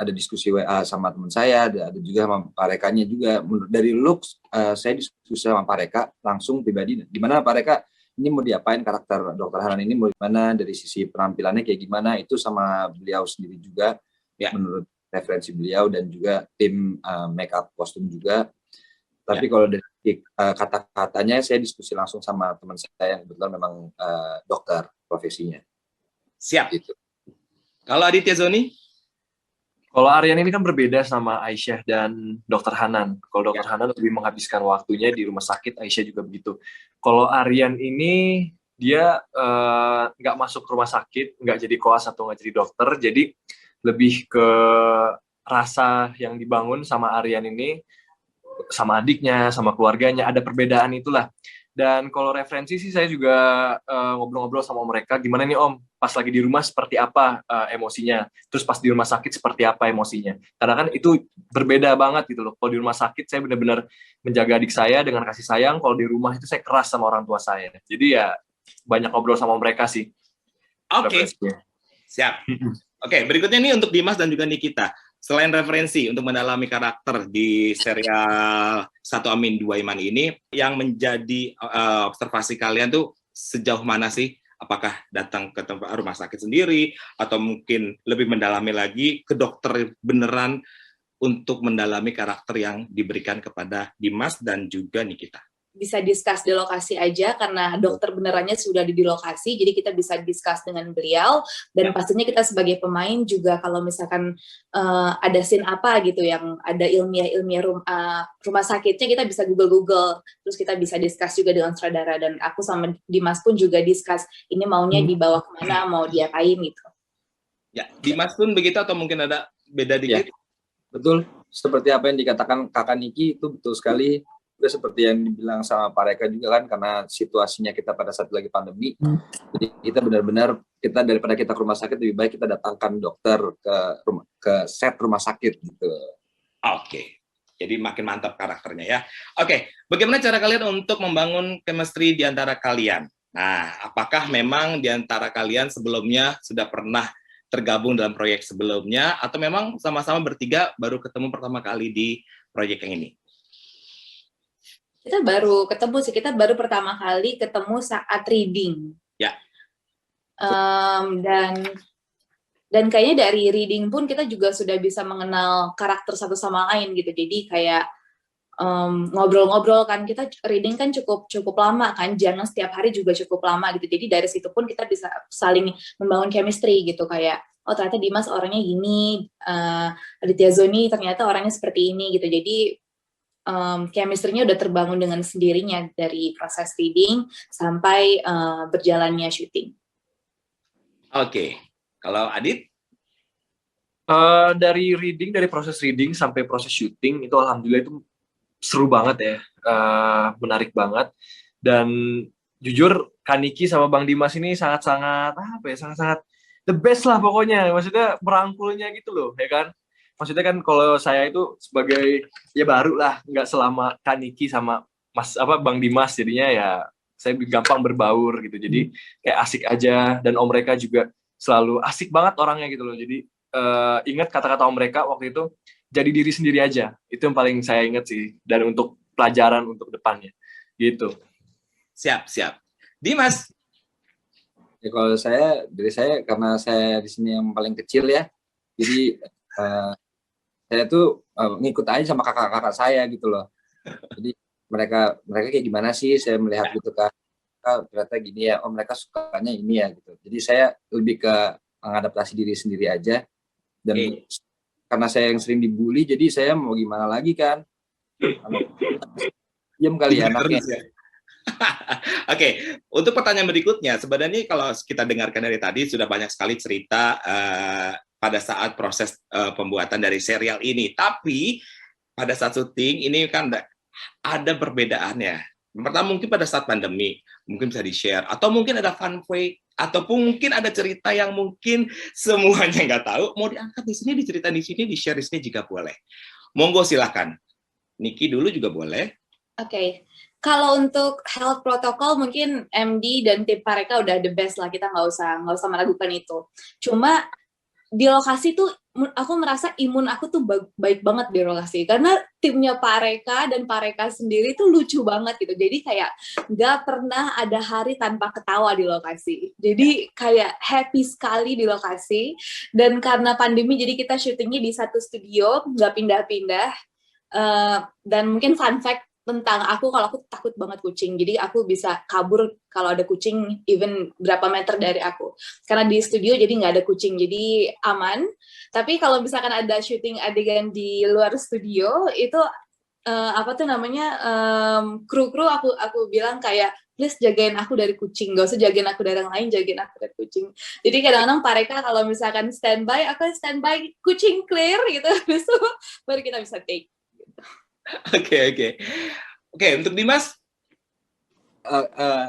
ada diskusi WA sama teman saya, ada juga sama Pak Rekanya juga. Dari looks, saya diskusi sama Pak Reka langsung pribadi. Di mana Pak Reka ini mau diapain, karakter Dr. Hanan ini mau gimana, dari sisi penampilannya kayak gimana, itu sama beliau sendiri juga, menurut referensi beliau, dan juga tim makeup kostum juga. Tapi kalau dari kata-katanya, saya diskusi langsung sama teman saya yang kebetulan memang dokter profesinya. Siap. Gitu. Kalau Aditya Zoni? Kalau Aryan ini kan berbeda sama Aisyah dan Dr. Hanan. Kalau Dr. Hanan lebih menghabiskan waktunya di rumah sakit, Aisyah juga begitu. Kalau Aryan ini, dia nggak masuk rumah sakit, nggak jadi koas atau nggak jadi dokter, jadi lebih ke rasa yang dibangun sama Aryan ini, sama adiknya, sama keluarganya, ada perbedaan itulah. Dan kalau referensi sih saya juga ngobrol-ngobrol sama mereka, gimana nih Om, pas lagi di rumah seperti apa emosinya, terus pas di rumah sakit seperti apa emosinya. Karena kan itu berbeda banget gitu loh. Kalau di rumah sakit saya benar-benar menjaga adik saya dengan kasih sayang, kalau di rumah itu saya keras sama orang tua saya. Jadi ya banyak ngobrol sama mereka sih. Oke, siap. Oke, berikutnya nih untuk Dimas dan juga Nikita. Selain referensi untuk mendalami karakter di serial Satu Amin Dua Iman ini, yang menjadi observasi kalian tuh sejauh mana sih? Apakah datang ke tempat rumah sakit sendiri, atau mungkin lebih mendalami lagi ke dokter beneran untuk mendalami karakter yang diberikan kepada Dimas dan juga Nikita? Bisa discuss di lokasi aja, karena dokter benerannya sudah di lokasi, jadi kita bisa discuss dengan beliau. Dan pastinya kita sebagai pemain juga, kalau misalkan ada scene apa gitu yang ada ilmiah rumah sakitnya, kita bisa google, terus kita bisa discuss juga dengan sutradara. Dan aku sama Dimas pun juga discuss, ini maunya dibawa kemana, mau diapain gitu. Ya, Dimas pun begitu atau mungkin ada beda dikit? Ya, betul, seperti apa yang dikatakan Kakak Niki, itu betul sekali. Udah seperti yang dibilang sama Pak Reka juga kan, karena situasinya kita pada saat lagi pandemi, jadi kita benar-benar daripada kita ke rumah sakit lebih baik kita datangkan dokter ke set rumah sakit gitu. Oke. Jadi makin mantap karakternya ya. Oke, bagaimana cara kalian untuk membangun chemistry di antara kalian? Nah, apakah memang di antara kalian sebelumnya sudah pernah tergabung dalam proyek sebelumnya, atau memang sama-sama bertiga baru ketemu pertama kali di proyek yang ini? Kita baru ketemu sih, kita baru pertama kali ketemu saat reading. Ya. Dan kayaknya dari reading pun kita juga sudah bisa mengenal karakter satu sama lain gitu. Jadi kayak ngobrol-ngobrol kan, kita reading kan cukup lama kan, jangan setiap hari juga cukup lama gitu. Jadi dari situ pun kita bisa saling membangun chemistry gitu, kayak oh ternyata Dimas orangnya gini, Aditya Zoni ternyata orangnya seperti ini gitu. Jadi chemistry-nya udah terbangun dengan sendirinya dari proses reading sampai berjalannya syuting. Oke, kalau Adit? Dari proses reading sampai proses syuting itu alhamdulillah itu seru banget ya, menarik banget. Dan jujur Kaniki sama Bang Dimas ini sangat-sangat sangat-sangat the best lah pokoknya. Maksudnya merangkulnya gitu loh, ya kan? Maksudnya kan kalau saya itu sebagai ya baru lah, nggak selama Kaniki sama Bang Dimas, jadinya ya saya gampang berbaur gitu. Jadi kayak asik aja, dan om mereka juga selalu asik banget orangnya gitu loh. Jadi ingat kata-kata om mereka waktu itu, jadi diri sendiri aja. Itu yang paling saya ingat sih, dan untuk pelajaran untuk depannya gitu. Siap. Dimas? Ya kalau dari saya karena saya di sini yang paling kecil ya, jadi saya tuh ngikut aja sama kakak-kakak saya gitu loh. Jadi mereka kayak gimana sih, saya melihat gitu kan, ternyata gini ya, oh mereka sukanya ini ya gitu. Jadi saya lebih ke mengadaptasi diri sendiri aja, dan karena saya yang sering dibully, jadi saya mau gimana lagi kan, diam kali anaknya. Oke, untuk pertanyaan berikutnya, sebenarnya kalau kita dengarkan dari tadi sudah banyak sekali cerita pada saat proses pembuatan dari serial ini. Tapi pada saat syuting ini kan ada perbedaannya. Pertama mungkin pada saat pandemi, mungkin bisa di-share, atau mungkin ada fun fact, ataupun mungkin ada cerita yang mungkin semuanya nggak tahu, mau diangkat di sini, diceritain di sini, di-share di sini jika boleh. Monggo silakan. Niki dulu juga boleh. Oke. Kalau untuk health protocol mungkin MD dan tim Pareka udah the best lah, kita nggak usah meragukan itu. Cuma di lokasi tuh aku merasa imun aku tuh baik banget di lokasi, karena timnya Pareka dan Pareka sendiri tuh lucu banget gitu. Jadi kayak nggak pernah ada hari tanpa ketawa di lokasi. Jadi kayak happy sekali di lokasi. Dan karena pandemi jadi kita syutingnya di satu studio, nggak pindah-pindah. Dan mungkin fun fact tentang aku, kalau aku takut banget kucing, jadi aku bisa kabur kalau ada kucing even berapa meter dari aku, karena di studio jadi nggak ada kucing, jadi aman. Tapi kalau misalkan ada syuting adegan di luar studio itu kru aku bilang kayak please jagain aku dari kucing, gak usah jagain aku dari yang lain, jagain aku dari kucing. Jadi kadang-kadang Pareka kalau misalkan standby, aku standby kucing clear gitu, habis itu baru kita bisa take. Oke, untuk Dimas?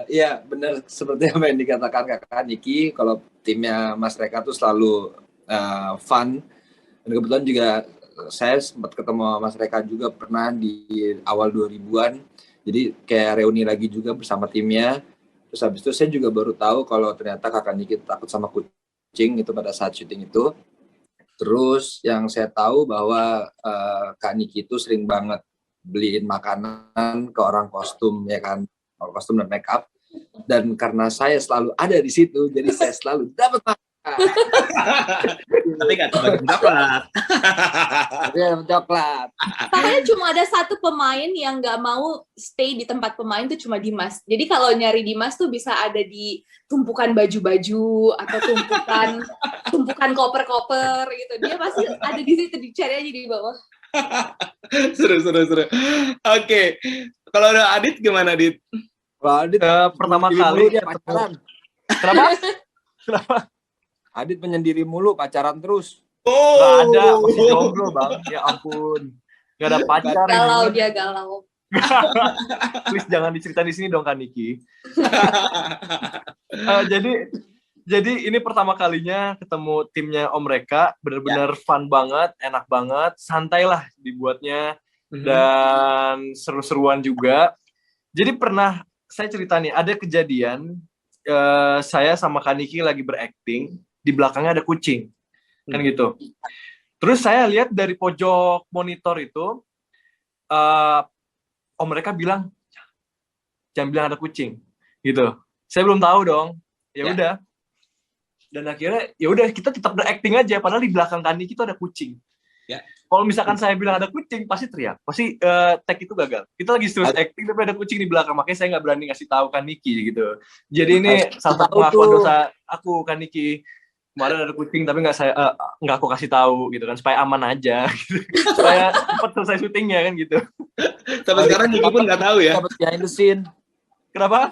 Ya benar seperti apa yang dikatakan kakak Niki, kalau timnya Mas Reka tuh selalu fun. Dan kebetulan juga saya sempat ketemu Mas Reka juga pernah di awal 2000-an. Jadi kayak reuni lagi juga bersama timnya. Terus habis itu saya juga baru tahu kalau ternyata kakak Niki takut sama kucing itu pada saat syuting itu. Terus yang saya tahu bahwa Kak Niki itu sering banget beliin makanan ke orang kostum, ya kan, orang kostum dan make up. Dan karena saya selalu ada di situ, jadi saya selalu dapat makan. Tapi nggak dapat. Coklat. Soalnya cuma ada satu pemain yang nggak mau stay di tempat pemain, itu cuma Dimas. Jadi kalau nyari Dimas tuh bisa ada di tumpukan baju-baju atau tumpukan koper-koper gitu. Dia pasti ada di situ, dicari aja di bawah. Seru. Oke. Kalau ada Adit gimana, Adit? Kalau Adit pertama kali dia pacaran. Kenapa? Adit menyendiri mulu, pacaran terus. Gak ada, masih jomblo bang. Ya ampun, gak ada pacar. Galau dia galau. Please jangan diceritain di sini dong Kak Niki. Jadi ini pertama kalinya ketemu timnya Om Reka, benar-benar fun banget, enak banget, santai lah dibuatnya, dan seru-seruan juga. Jadi pernah saya cerita nih, ada kejadian saya sama Kak Niki lagi berakting, di belakangnya ada kucing, kan gitu. Terus saya lihat dari pojok monitor itu, Om Mereka bilang, jangan bilang ada kucing, gitu. Saya belum tahu dong, ya udah. Dan akhirnya ya udah kita tetap berakting aja, padahal di belakang Kak Niki itu ada kucing. Ya. Kalau misalkan saya bilang ada kucing, pasti teriak, pasti tag itu gagal. Kita lagi terus acting tapi ada kucing di belakang, makanya saya nggak berani ngasih tahu Kak Niki gitu. Jadi ini salah satu pengakuan dosa aku Kak Niki. Kemarin ada kucing tapi nggak aku kasih tahu gitu kan, supaya aman aja, gitu. Supaya cepat selesai syutingnya kan gitu. Sampai sekarang Niki pun nggak tahu ya. Dapat behind the scene. Kenapa?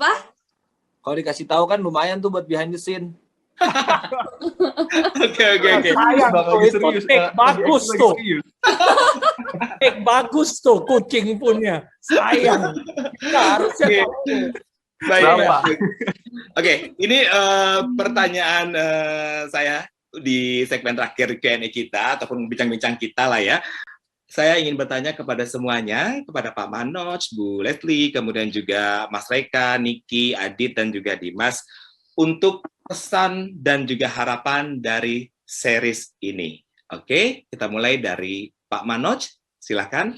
Kalau dikasih tahu kan lumayan tuh buat behind the scene. Oke. Sayang tuh itu bagus tuh. Bagus tuh kucing punya. Sayang. Harusnya. Baik. Oke, ini pertanyaan saya di segmen terakhir Q&A kita ataupun bincang-bincang kita lah ya. Saya ingin bertanya kepada semuanya, kepada Pak Manoj, Bu Leslie, kemudian juga Mas Reka, Niki, Adit, dan juga Dimas, untuk pesan dan juga harapan dari series ini. Oke, kita mulai dari Pak Manoj, silakan.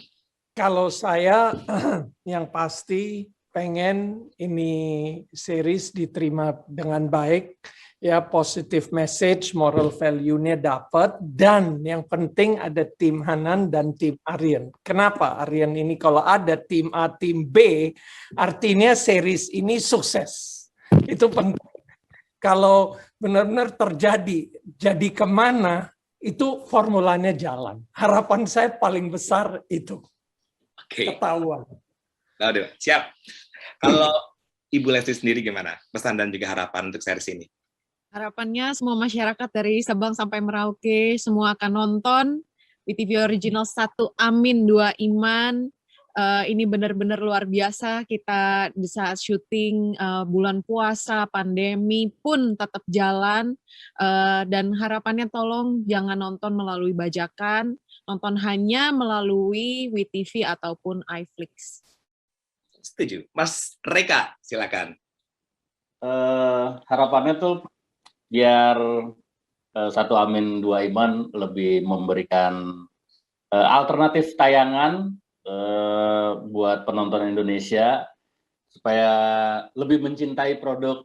Kalau saya yang pasti pengen ini series diterima dengan baik, ya positive message, moral value-nya dapat, dan yang penting ada tim Hanan dan tim Aryan. Kenapa Aryan ini kalau ada tim A, tim B, artinya series ini sukses. Itu penting. Kalau benar-benar terjadi, jadi kemana, itu formulanya jalan. Harapan saya paling besar itu. Oke. Ketahuan. Aduh, siap. Kalau Ibu Leslie sendiri gimana? Pesan dan juga harapan untuk series ini? Harapannya semua masyarakat dari Sabang sampai Merauke, semua akan nonton WeTV Original 1 Amin 2 Iman. Ini benar-benar luar biasa, kita di saat syuting bulan puasa, pandemi pun tetap jalan, dan harapannya tolong jangan nonton melalui bajakan, nonton hanya melalui WeTV ataupun iFlix. Setuju. Mas Reka, silakan. Harapannya tuh biar 1 Amin 2 Iman lebih memberikan alternatif tayangan buat penonton Indonesia supaya lebih mencintai produk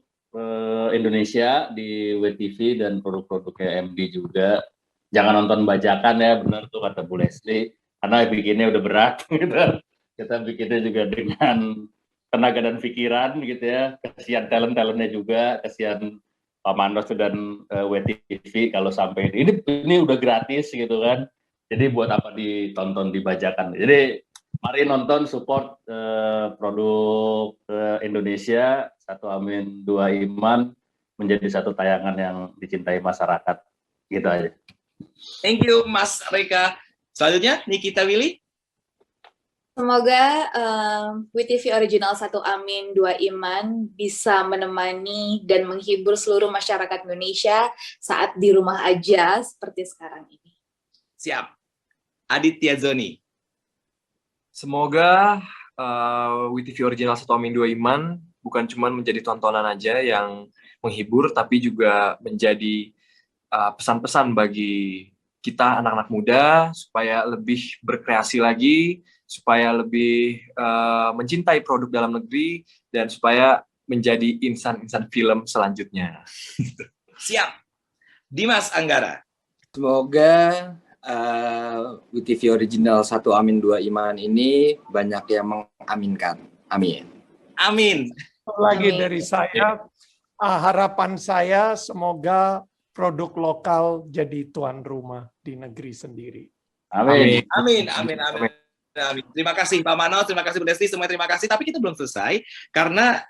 Indonesia di WeTV dan produk-produknya MD juga. Jangan nonton bajakan ya, benar tuh kata Bu Leslie, karena bikinnya udah berat gitu. Kita bikinnya juga dengan tenaga dan pikiran gitu ya. Kasihan talent-talentnya juga, kasihan Pak Manoj dan WeTV kalau sampai ini udah gratis gitu kan. Jadi buat apa ditonton dibajakan. Jadi mari nonton, support produk Indonesia, 1 Amin 2 Iman menjadi satu tayangan yang dicintai masyarakat. Gitu aja. Thank you Mas Reka. Selanjutnya Nikita Willy. Semoga WeTV Original 1 Amin 2 Iman bisa menemani dan menghibur seluruh masyarakat Indonesia saat di rumah aja seperti sekarang ini. Siap. Aditya Zoni. Semoga WeTV Original 1 Amin 2 Iman bukan cuma menjadi tontonan aja yang menghibur, tapi juga menjadi pesan-pesan bagi kita anak-anak muda supaya lebih berkreasi lagi, supaya lebih mencintai produk dalam negeri, dan supaya menjadi insan-insan film selanjutnya. Siap. Dimas Anggara. Semoga WeTV Original 1 Amin 2 Iman ini banyak yang mengaminkan. Amin. Amin. Lagi dari saya, harapan saya semoga produk lokal jadi tuan rumah di negeri sendiri. Amin. Amin. Amin. Amin. Amin. Terima kasih Pak Manos, terima kasih Bu Desti, semua terima kasih. Tapi kita belum selesai karena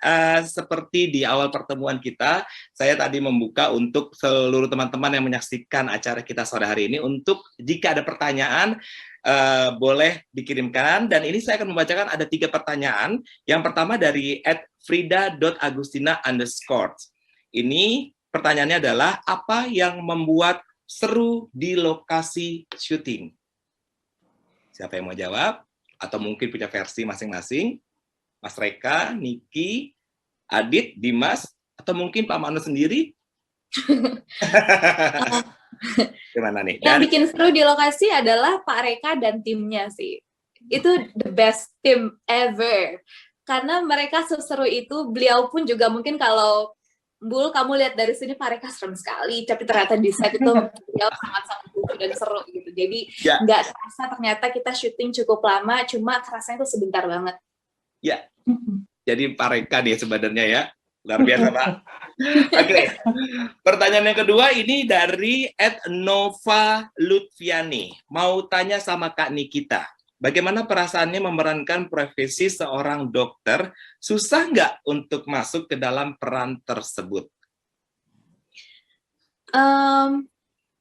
seperti di awal pertemuan kita, saya tadi membuka untuk seluruh teman-teman yang menyaksikan acara kita sore hari ini untuk jika ada pertanyaan boleh dikirimkan. Dan ini saya akan membacakan ada 3 pertanyaan. Yang pertama dari @frida.agustina_. Ini pertanyaannya adalah apa yang membuat seru di lokasi syuting? Siapa yang mau jawab? Atau mungkin punya versi masing-masing? Mas Reka, Niki, Adit, Dimas, atau mungkin Pak Mano sendiri? Gimana nih? Yang bikin seru di lokasi adalah Pak Reka dan timnya sih. Itu the best team ever. Karena mereka seseru itu, beliau pun juga mungkin kalau Bul, kamu lihat dari sini Pak Reka serem sekali, tapi ternyata di set itu beliau sangat-sangat lucu dan seru gitu. Jadi nggak terasa ternyata kita syuting cukup lama, cuma kerasanya itu sebentar banget. Ya, jadi Pak Reka dia sebenarnya ya, luar biasa Pak. Oke, pertanyaan yang kedua ini dari @Nova Lutfiani. Mau tanya sama Kak Nikita. Bagaimana perasaannya memerankan profesi seorang dokter? Susah nggak untuk masuk ke dalam peran tersebut?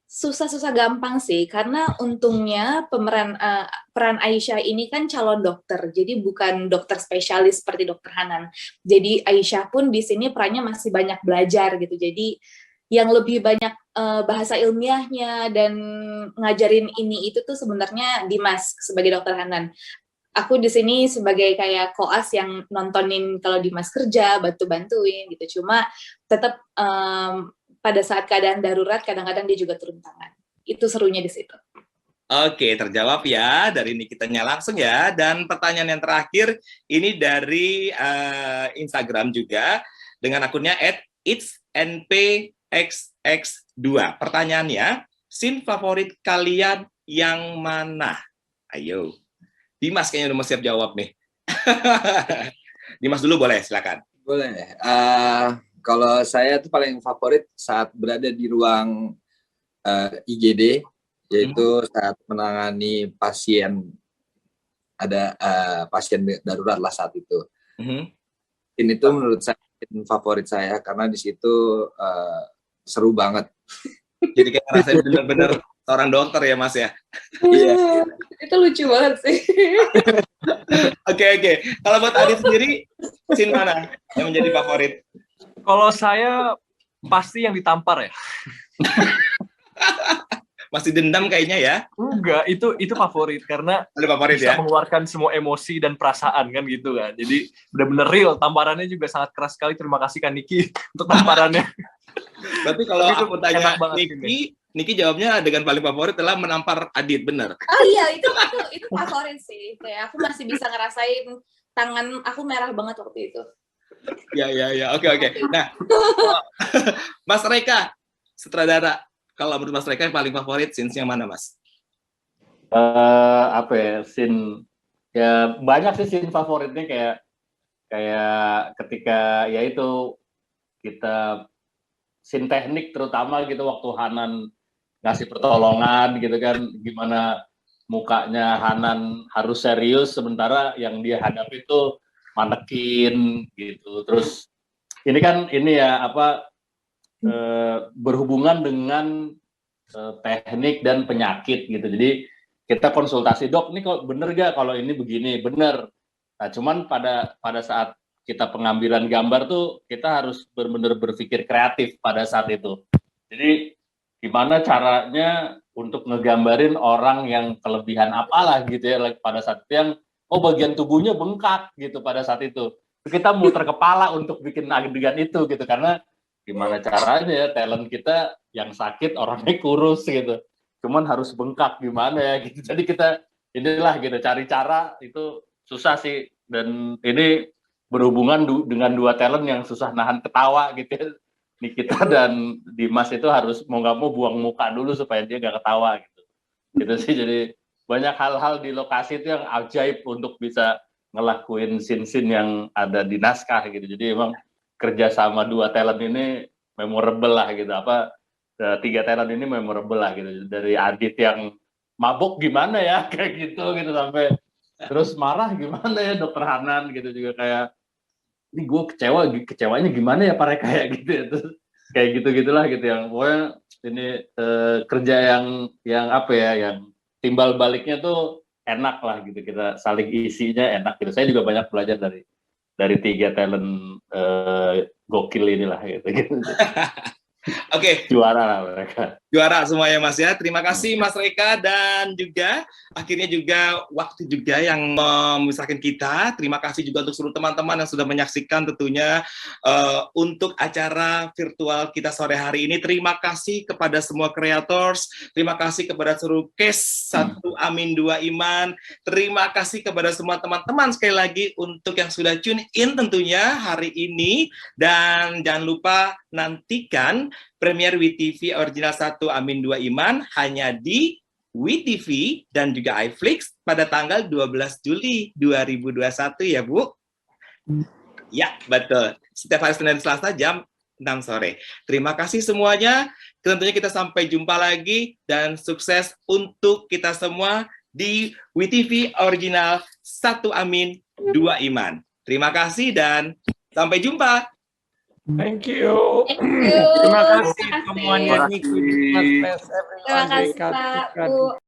Susah-susah gampang sih, karena untungnya peran Aisyah ini kan calon dokter, jadi bukan dokter spesialis seperti Dokter Hanan. Jadi Aisyah pun di sini perannya masih banyak belajar gitu. Jadi yang lebih banyak bahasa ilmiahnya dan ngajarin ini itu tuh sebenarnya Dimas sebagai Dokter Hanan. Aku di sini sebagai kayak koas yang nontonin kalau Dimas kerja, bantu-bantuin gitu. Cuma tetap pada saat keadaan darurat kadang-kadang dia juga turun tangan. Itu serunya di situ. Oke, terjawab ya dari Nikitanya langsung ya. Dan pertanyaan yang terakhir ini dari Instagram juga dengan akunnya @itsnpxx2. Pertanyaannya, scene favorit kalian yang mana? Ayo. Dimas kayaknya udah mau siap jawab nih. Dimas dulu boleh, silakan. Boleh. Kalau saya tuh paling favorit saat berada di ruang IGD, yaitu saat menangani pasien, ada pasien darurat lah saat itu. Ini tuh menurut saya favorit saya karena di situ seru banget. Jadi kayak rasanya benar-benar seorang dokter ya Mas ya. Iya. Itu lucu banget sih. Oke. Kalau buat Adit sendiri, scene mana yang menjadi favorit? Kalau saya pasti yang ditampar ya. Masih dendam kayaknya ya? Enggak, itu favorit karena favorit bisa ya? mengeluarkan semua emosi dan perasaan kan gitu kan. Jadi benar-benar real, tamparannya juga sangat keras sekali. Terima kasih kan Niki untuk tamparannya. Berarti kalau aku tanya Niki jawabnya dengan paling favorit adalah menampar Adit, benar? Oh iya, itu favorit sih. Kayak aku masih bisa ngerasain tangan aku merah banget waktu itu. Ya. Oke. Nah, Mas Reka, sutradara. Kalau menurut Mas Reka yang paling favorit scenes yang mana, Mas? Apa ya, scene ya banyak sih scene favoritnya kayak ketika ya itu kita scene teknik terutama gitu waktu Hanan ngasih pertolongan gitu kan, gimana mukanya Hanan harus serius sementara yang dia hadapi itu manekin gitu. Terus ini kan berhubungan dengan teknik dan penyakit gitu. Jadi kita konsultasi, dok, ini kok bener gak kalau ini begini? Bener. Nah, cuman pada saat kita pengambilan gambar tuh kita harus benar-benar berpikir kreatif pada saat itu. Jadi gimana caranya untuk ngegambarin orang yang kelebihan apalah gitu ya pada saat itu yang bagian tubuhnya bengkak gitu pada saat itu. Kita muter kepala untuk bikin adegan itu gitu karena gimana caranya talent kita yang sakit orangnya kurus gitu. Cuman harus bengkak gimana ya gitu. Jadi kita inilah gitu cari cara itu susah sih dan ini berhubungan dengan dua talent yang susah nahan ketawa gitu. Nikita dan Dimas itu harus mau nggak mau buang muka dulu supaya dia nggak ketawa gitu. Gitu sih jadi banyak hal-hal di lokasi itu yang ajaib untuk bisa ngelakuin scene-scene yang ada di naskah gitu. Jadi emang kerja sama dua talent ini memorable lah gitu. Tiga talent ini memorable lah gitu. Dari Adit yang mabuk gimana ya kayak gitu sampai Terus marah gimana ya Dokter Hanan gitu juga kayak, ini gue kecewanya gimana ya Pak Reka ya gitu ya. Terus kayak gitu-gitulah gitu yang pokoknya ini kerja yang apa ya, yang timbal baliknya tuh enak lah gitu, kita saling isinya enak gitu. Saya juga banyak belajar dari 3 talent gokil inilah gitu. Oke. Juara lah mereka. Juara semuanya Mas ya. Terima kasih Mas Reka, dan juga akhirnya juga waktu juga yang memisahkan kita. Terima kasih juga untuk seluruh teman-teman yang sudah menyaksikan tentunya untuk acara virtual kita sore hari ini. Terima kasih kepada semua creators, terima kasih kepada seluruh case 1 Amin 2 Iman. Terima kasih kepada semua teman-teman sekali lagi untuk yang sudah tune in tentunya hari ini, dan jangan lupa nantikan Premier WeTV Original 1 Amin 2 Iman hanya di WeTV dan juga iFlix pada tanggal 12 Juli 2021 ya Bu? Ya, betul. Setiap hari Senin dan Selasa jam 6 sore. Terima kasih semuanya. Tentunya kita sampai jumpa lagi, dan sukses untuk kita semua di WeTV Original 1 Amin 2 Iman. Terima kasih dan sampai jumpa. Thank you. Thank you. Terima kasih Terima kasih. semuanya. Terima kasih. Terima kasih Pak Bu.